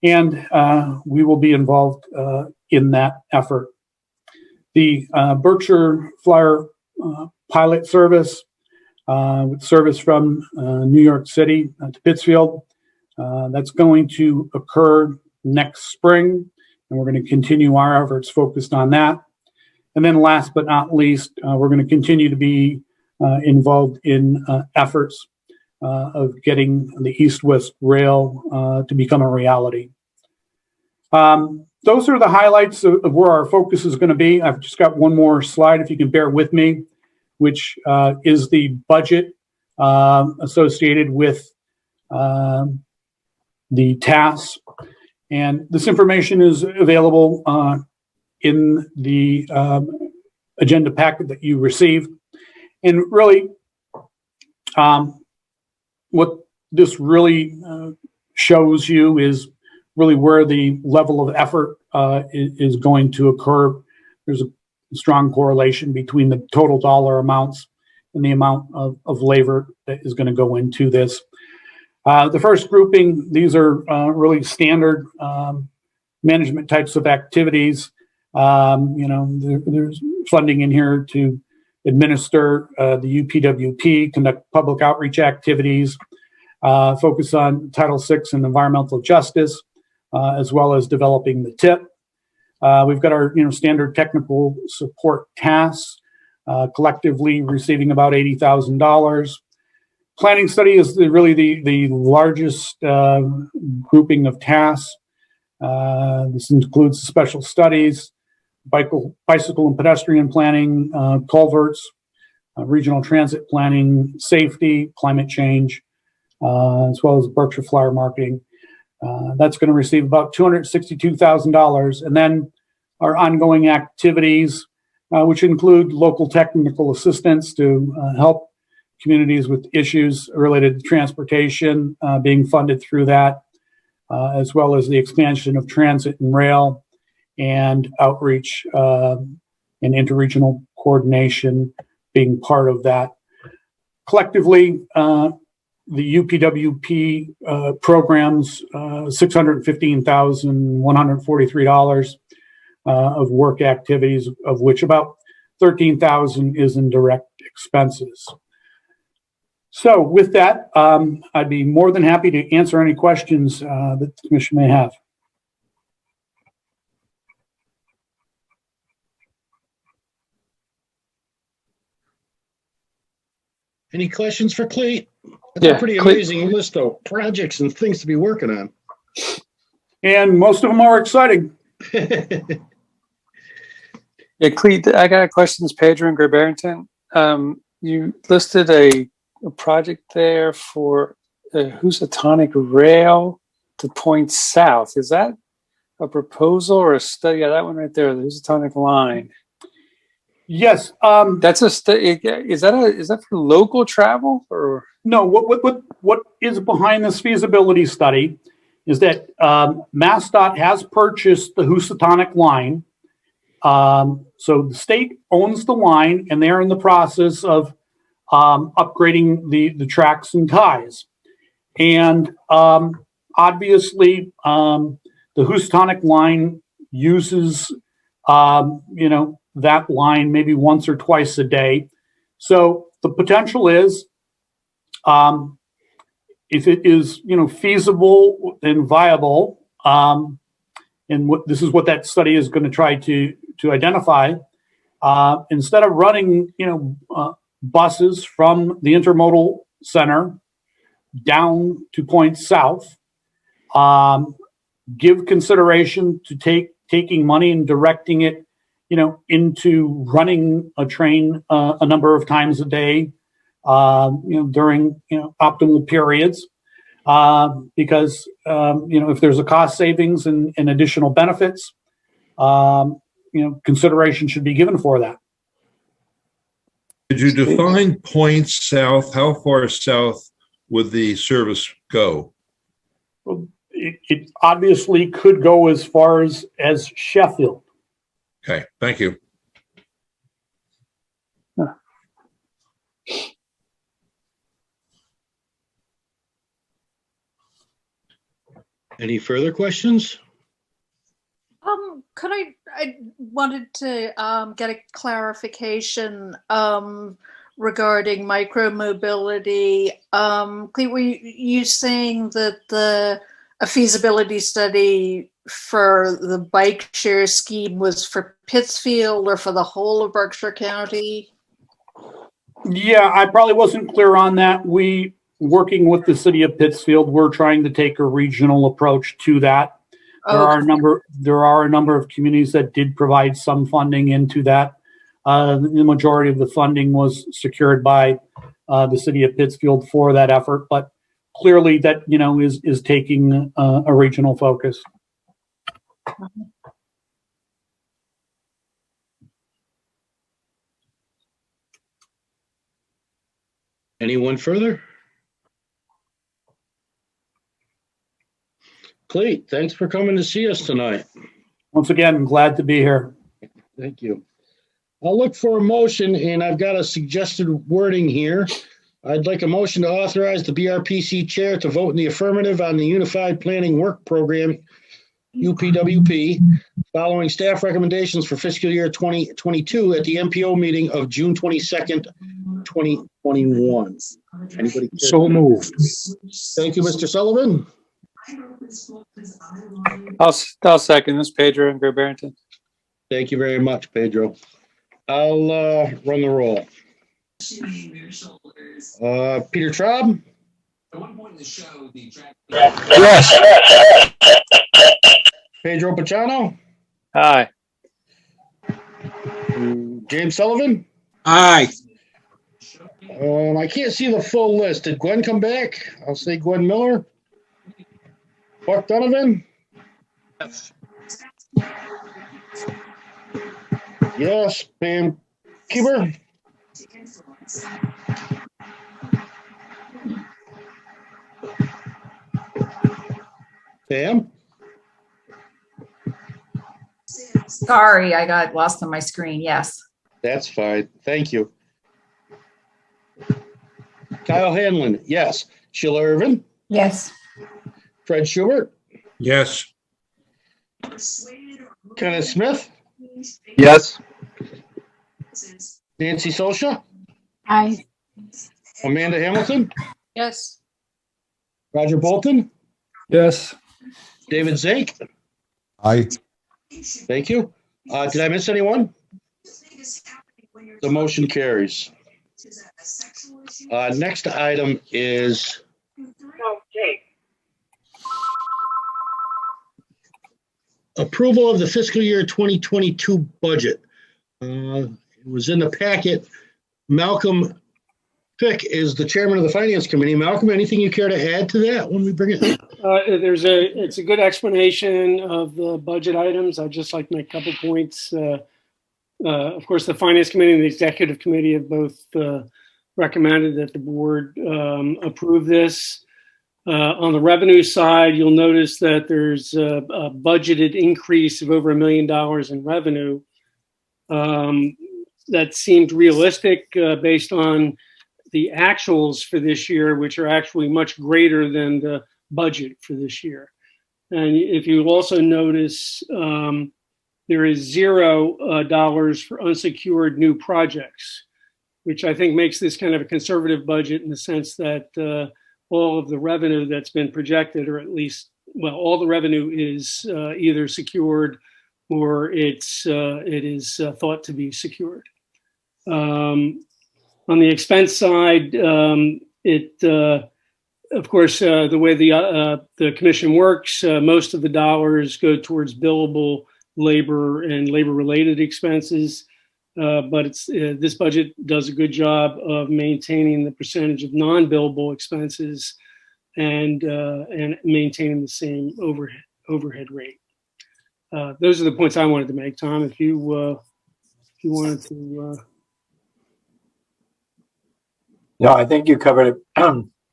Q: and we will be involved in that effort. The Berkshire Flyer pilot service, with service from New York City to Pittsfield, that's going to occur next spring, and we're going to continue our efforts focused on that. And then last but not least, we're going to continue to be involved in efforts of getting the East-West Rail to become a reality. Those are the highlights of where our focus is going to be. I've just got one more slide, if you can bear with me, which is the budget associated with the tasks. And this information is available in the agenda packet that you received. And really, what this really shows you is really where the level of effort is going to occur. There's a strong correlation between the total dollar amounts and the amount of labor that is going to go into this. The first grouping, these are really standard management types of activities. There's funding in here to administer the UPWP, conduct public outreach activities, focus on Title VI and environmental justice, as well as developing the TIP. We've got our standard technical support tasks, collectively receiving about $80,000. Planning study is really the largest grouping of tasks. This includes special studies, bicycle and pedestrian planning, culverts, regional transit planning, safety, climate change, as well as Berkshire flyer marketing. That's going to receive about $262,000. And then our ongoing activities, which include local technical assistance to help communities with issues related to transportation, being funded through that, as well as the expansion of transit and rail and outreach and interregional coordination being part of that. Collectively, the UPWP programs, $615,143 of work activities, of which about $13,000 is in direct expenses. So with that, I'd be more than happy to answer any questions that the commission may have.
A: Any questions for Cleet? That's a pretty amazing list of projects and things to be working on.
Q: And most of them are exciting.
D: Yeah, Cleet, I got questions, Pedro and Gray Barrington. You listed a project there for the Housatonic Rail to point south. Is that a proposal or a study? Yeah, that one right there, the Housatonic line.
Q: Yes.
D: That's a study. Is that for local travel or?
Q: No, what is behind this feasibility study is that MassDOT has purchased the Housatonic line. So the state owns the line and they're in the process of upgrading the tracks and ties. And obviously the Housatonic line uses, that line maybe once or twice a day. So the potential is, if it is, feasible and viable, and this is what that study is going to try to identify, instead of running, buses from the intermodal center down to point south, give consideration to taking money and directing it, into running a train a number of times a day, during, optimal periods, because, if there's a cost savings and additional benefits, consideration should be given for that.
J: Did you define points south? How far south would the service go?
Q: Well, it obviously could go as far as Sheffield.
J: Okay, thank you.
A: Any further questions?
L: Could I wanted to get a clarification regarding micromobility. Clete, were you saying that a feasibility study for the bike share scheme was for Pittsfield or for the whole of Berkshire County?
Q: Yeah, I probably wasn't clear on that. We, working with the city of Pittsfield, we're trying to take a regional approach to that. There are a number of communities that did provide some funding into that. The majority of the funding was secured by the city of Pittsfield for that effort, but clearly that is taking a regional focus.
A: Anyone further? Clete, thanks for coming to see us tonight.
Q: Once again, I'm glad to be here.
A: Thank you. I'll look for a motion, and I've got a suggested wording here. I'd like a motion to authorize the BRPC chair to vote in the affirmative on the Unified Planning Work Program, UPWP, following staff recommendations for fiscal year 2022 at the MPO meeting of June 22nd, 2021. Anybody?
F: So moved.
A: Thank you, Mr. Sullivan.
D: I'll second this, Pedro and Gray Barrington.
A: Thank you very much, Pedro. I'll run the roll. Peter Traub?
M: Yes.
A: Pedro Pachano?
D: Aye.
A: James Sullivan?
F: Aye.
A: I can't see the full list. Did Gwen come back? I'll say Gwen Miller. Buck Donovan?
H: Yes.
A: Yes. Pam Keeper? Pam?
I: Sorry, I got lost on my screen. Yes.
A: That's fine. Thank you. Kyle Hanlon, yes. Sheila Irvin?
B: Yes.
A: Fred Schubert?
J: Yes.
A: Kenneth Smith?
C: Yes.
A: Nancy Sosha?
K: Aye.
A: Amanda Hamilton?
L: Yes.
A: Roger Bolton?
E: Yes.
A: David Zink?
M: Aye.
A: Thank you. Did I miss anyone? The motion carries. Next item is approval of the fiscal year 2022 budget. It was in the packet. Malcolm Fick is the chairman of the Finance Committee. Malcolm, anything you care to add to that when we bring it?
Q: It's a good explanation of the budget items. I'd just like to make a couple points. Of course, the Finance Committee and the Executive Committee have both recommended that the board approve this. On the revenue side, you'll notice that there's a budgeted increase of over $1 million in revenue. That seemed realistic based on the actuals for this year, which are actually much greater than the budget for this year. And if you also notice, there is $0 for unsecured new projects, which I think makes this kind of a conservative budget in the sense that all of the revenue that's been projected, or at least, well, all the revenue is either secured or it is thought to be secured. On the expense side, of course, the way the commission works, most of the dollars go towards billable labor and labor-related expenses. But this budget does a good job of maintaining the percentage of non-billable expenses and maintaining the same overhead rate. Those are the points I wanted to make, Tom. If you wanted to.
C: No, I think you covered it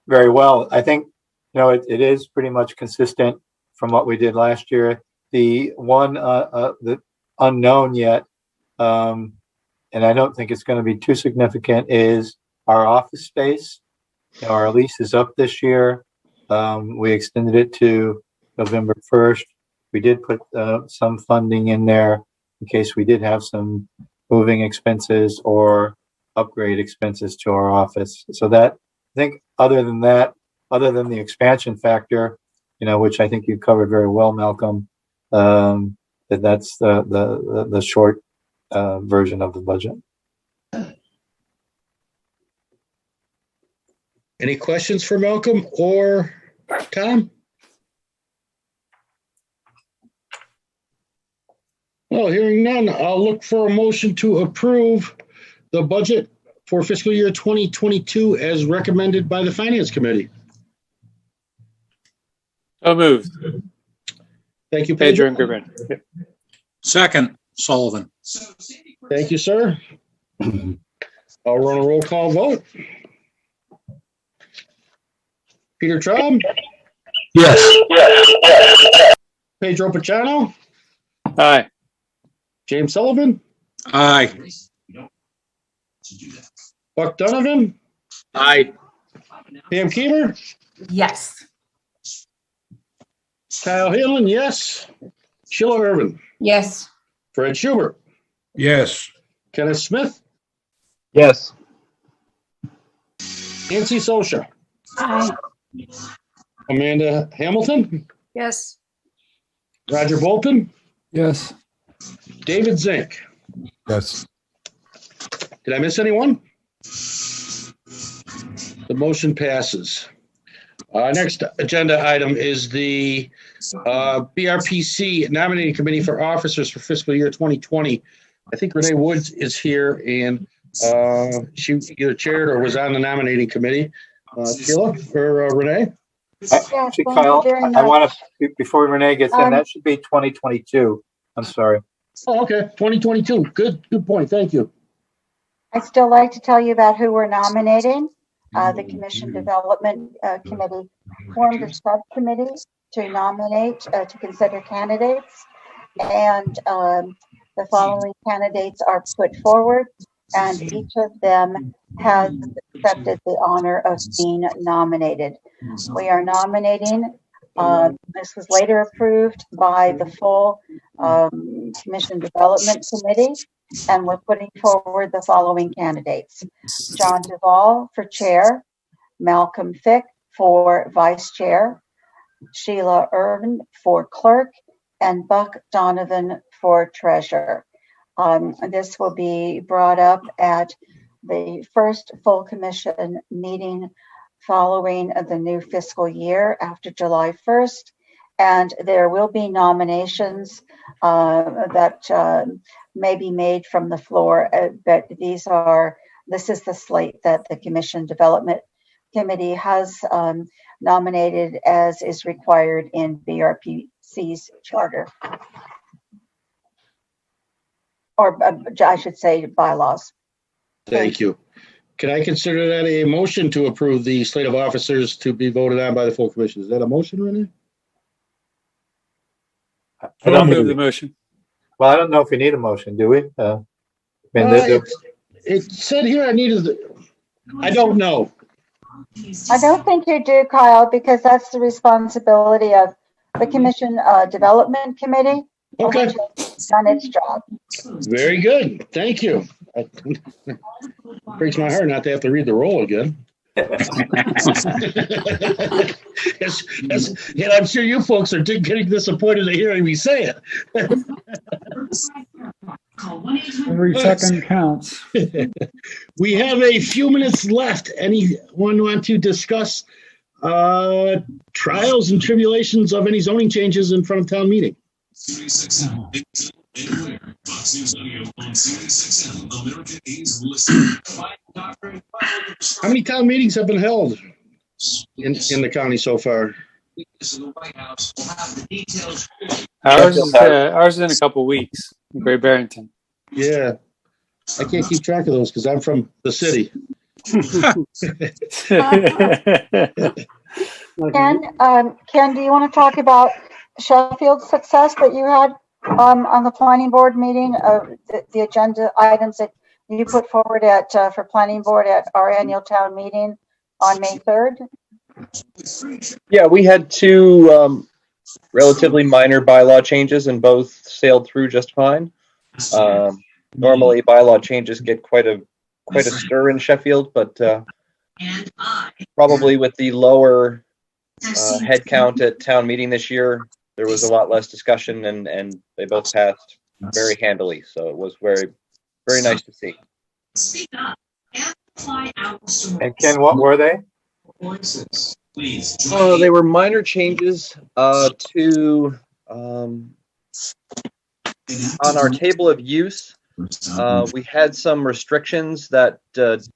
C: very well. I think, it is pretty much consistent from what we did last year. The one, the unknown yet, and I don't think it's going to be too significant, is our office space. Our lease is up this year. We extended it to November 1st. We did put some funding in there in case we did have some moving expenses or upgrade expenses to our office. So that, I think, other than the expansion factor, which I think you covered very well, Malcolm, that's the short version of the budget.
A: Any questions for Malcolm or Tom? Well, hearing none, I'll look for a motion to approve the budget for fiscal year 2022 as recommended by the Finance Committee.
D: So moved.
A: Thank you,
D: Pedro
A: Pedro.
D: and Gribbin. Yep.
F: Second, Sullivan.
A: Thank you, sir. I'll run a roll call vote. Peter Traub?
M: Yes.
A: Pedro Pachano?
D: Aye.
A: James Sullivan?
F: Aye.
A: Buck Donovan?
H: Aye.
A: Pam Keever?
I: Yes.
A: Kyle Hanlon, yes. Sheila Irvin?
B: Yes.
A: Fred Schubert?
J: Yes.
A: Kenneth Smith?
C: Yes.
A: Nancy Sosha?
K: Aye.
A: Amanda Hamilton?
L: Yes.
A: Roger Bolton?
E: Yes.
A: David Zink?
M: Yes.
A: Did I miss anyone? The motion passes. Next agenda item is the BRPC nominating committee for officers for fiscal year 2020. I think Renee Woods is here, and she either chaired or was on the nominating committee. Sheila or Renee?
C: Actually, Kyle, I want to, before Renee gets in, that should be 2022. I'm sorry.
A: Oh, okay, 2022. Good point. Thank you.
G: I'd still like to tell you about who we're nominating. The Commission Development Committee formed a subcommittee to nominate, to consider candidates. And the following candidates are put forward, and each of them has accepted the honor of being nominated. We are nominating, this was later approved by the full Commission Development Committee, and we're putting forward the following candidates. John Duvall for chair, Malcolm Fick for vice chair, Sheila Irvin for clerk, and Buck Donovan for treasurer. This will be brought up at the first full commission meeting following the new fiscal year after July 1st. And there will be nominations that may be made from the floor, but this is the slate that the Commission Development Committee has nominated as is required in BRPC's charter. Or I should say bylaws.
A: Thank you. Can I consider that a motion to approve the slate of officers to be voted on by the full commission? Is that a motion, Renee?
D: I'll move the motion.
C: Well, I don't know if we need a motion, do we?
A: It said here I needed. I don't know.
G: I don't think you do, Kyle, because that's the responsibility of the Commission Development Committee.
A: Okay.
G: Which has done its job.
A: Very good. Thank you. Breaks my heart not to have to read the roll again. And I'm sure you folks are getting disappointed to hearing me say it.
E: Every second counts.
A: We have a few minutes left. Anyone want to discuss trials and tribulations of any zoning changes in front of town meeting? How many town meetings have been held in the county so far?
D: Ours is in a couple weeks in Great Barrington.
A: Yeah, I can't keep track of those because I'm from the city.
G: Ken, do you want to talk about Sheffield's success that you had on the planning board meeting, the agenda items that you put forward for planning board at our annual town meeting on May 3rd?
R: Yeah, we had two relatively minor bylaw changes, and both sailed through just fine. Normally, bylaw changes get quite a stir in Sheffield, but probably with the lower head count at town meeting this year, there was a lot less discussion, and they both passed very handily. So it was very, very nice to see.
C: And Ken, what were they?
R: They were minor changes to on our table of use. We had some restrictions that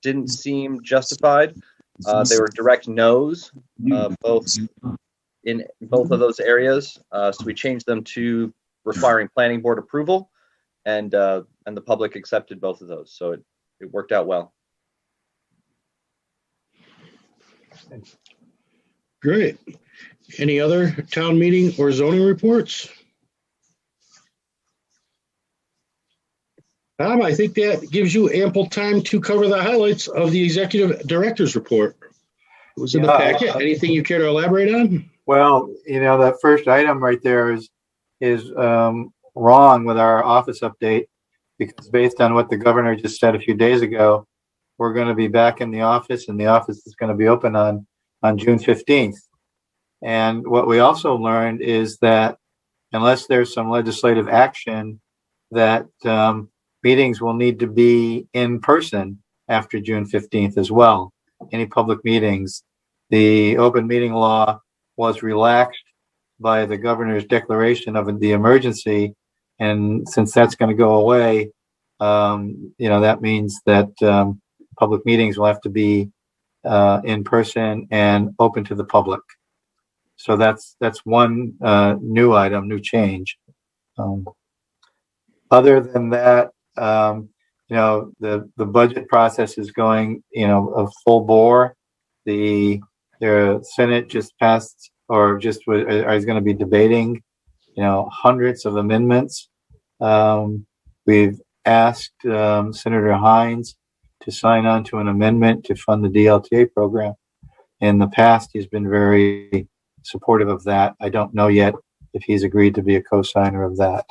R: didn't seem justified. They were direct no's, in both of those areas. So we changed them to requiring planning board approval, and the public accepted both of those. So it worked out well.
A: Great. Any other town meeting or zoning reports? Tom, I think that gives you ample time to cover the highlights of the executive director's report. It was in the packet. Anything you care to elaborate on?
C: Well, that first item right there is wrong with our office update, because based on what the governor just said a few days ago, we're going to be back in the office, and the office is going to be open on June 15th. And what we also learned is that unless there's some legislative action, that meetings will need to be in person after June 15th as well. Any public meetings. The open meeting law was relaxed by the governor's declaration of the emergency. And since that's going to go away, that means that public meetings will have to be in person and open to the public. So that's one new item, new change. Other than that, the budget process is going, a full bore. The Senate just passed, or just is going to be debating, hundreds of amendments. We've asked Senator Hines to sign on to an amendment to fund the DLTA program. In the past, he's been very supportive of that. I don't know yet if he's agreed to be a co-signer of that.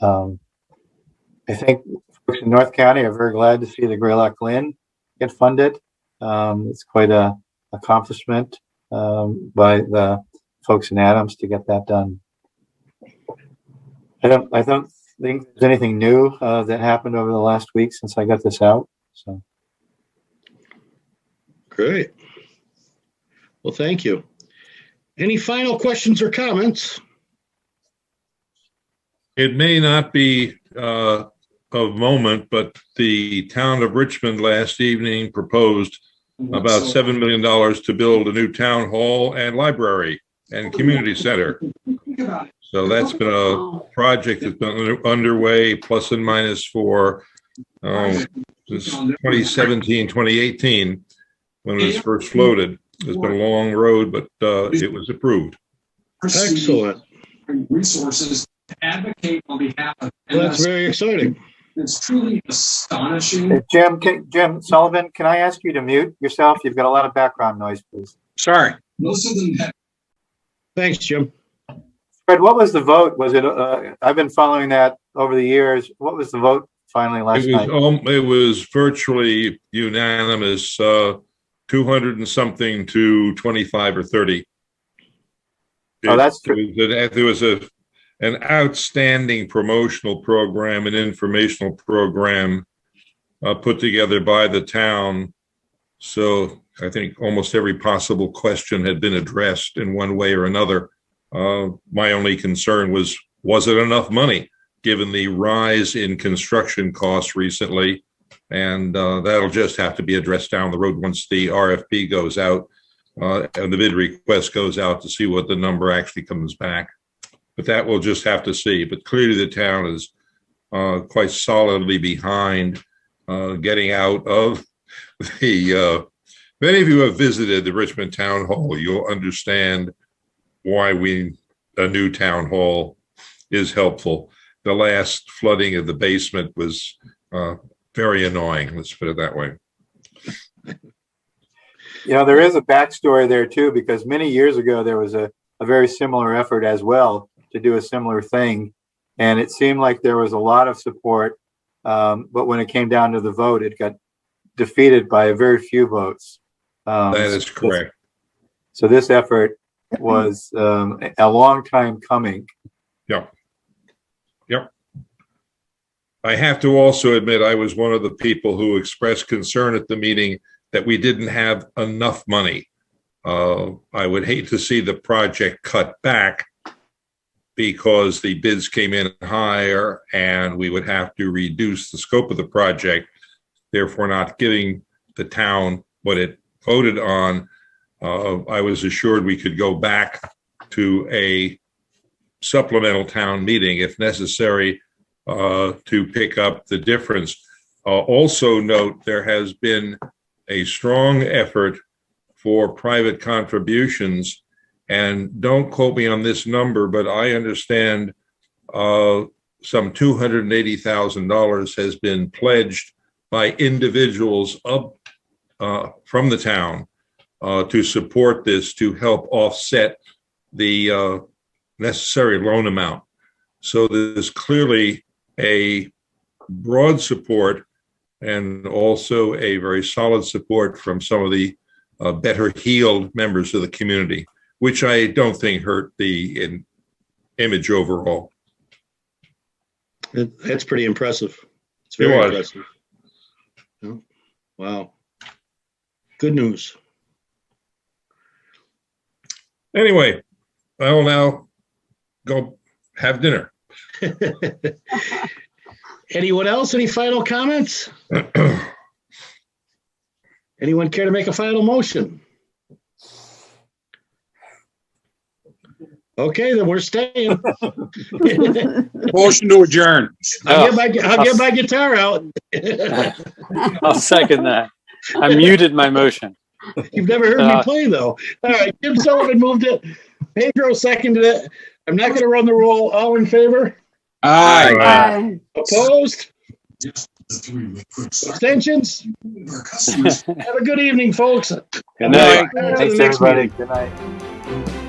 C: I think folks in North County are very glad to see the Greylock Lynn get funded. It's quite a accomplishment by the folks in Adams to get that done. I don't think there's anything new that happened over the last week since I got this out. So
A: Great. Well, thank you. Any final questions or comments?
J: It may not be of moment, but the town of Richmond last evening proposed about $7 million to build a new town hall and library and community center. So that's been a project that's been underway, plus and minus, for since 2017, 2018, when it was first floated. It's been a long road, but it was approved.
A: Excellent.
P: Resources to advocate on behalf of
A: Well, that's very exciting.
P: It's truly astonishing.
C: Hey, Jim Sullivan, can I ask you to mute yourself? You've got a lot of background noise, please.
F: Sorry.
P: Most of them have.
A: Thanks, Jim.
C: Fred, what was the vote? Was it? I've been following that over the years. What was the vote finally last night?
J: It was virtually unanimous, 200 and something to 25 or 30.
C: Oh, that's true.
J: There was an outstanding promotional program, an informational program put together by the town. So I think almost every possible question had been addressed in one way or another. My only concern was it enough money, given the rise in construction costs recently? And that'll just have to be addressed down the road once the RFP goes out and the bid request goes out, to see what the number actually comes back. But that we'll just have to see. But clearly the town is quite solidly behind getting out of the, many of you have visited the Richmond Town Hall. You'll understand why a new town hall is helpful. The last flooding of the basement was very annoying, let's put it that way.
C: There is a backstory there too, because many years ago there was a very similar effort as well to do a similar thing, and it seemed like there was a lot of support, but when it came down to the vote, it got defeated by a very few votes.
J: That is correct.
C: So this effort was a long time coming.
J: Yep. I have to also admit, I was one of the people who expressed concern at the meeting that we didn't have enough money. I would hate to see the project cut back because the bids came in higher and we would have to reduce the scope of the project, therefore not giving the town what it voted on. I was assured we could go back to a supplemental town meeting if necessary to pick up the difference. Also note, there has been a strong effort for private contributions, and don't quote me on this number, but I understand some $280,000 has been pledged by individuals from the town to support this, to help offset the necessary loan amount. So there's clearly a broad support and also a very solid support from some of the better heeled members of the community, which I don't think hurt the image overall.
A: That's pretty impressive. It's very impressive. Wow. Good news.
J: Anyway, I will now go have dinner.
A: Anyone else? Any final comments? Anyone care to make a final motion? Okay, then we're staying.
F: Motion to adjourn.
A: I'll get my guitar out.
D: I'll second that. I muted my motion.
A: You've never heard me play, though. All right, Jim Sullivan moved it. Pedro seconded it. I'm not going to run the roll. All in favor?
F: Aye.
K: Aye.
A: Opposed?
P: Just the three with quick start.
A: Abstentions?
P: Our customers.
A: Have a good evening, folks.
D: Good night.
C: Thanks, everybody. Good night.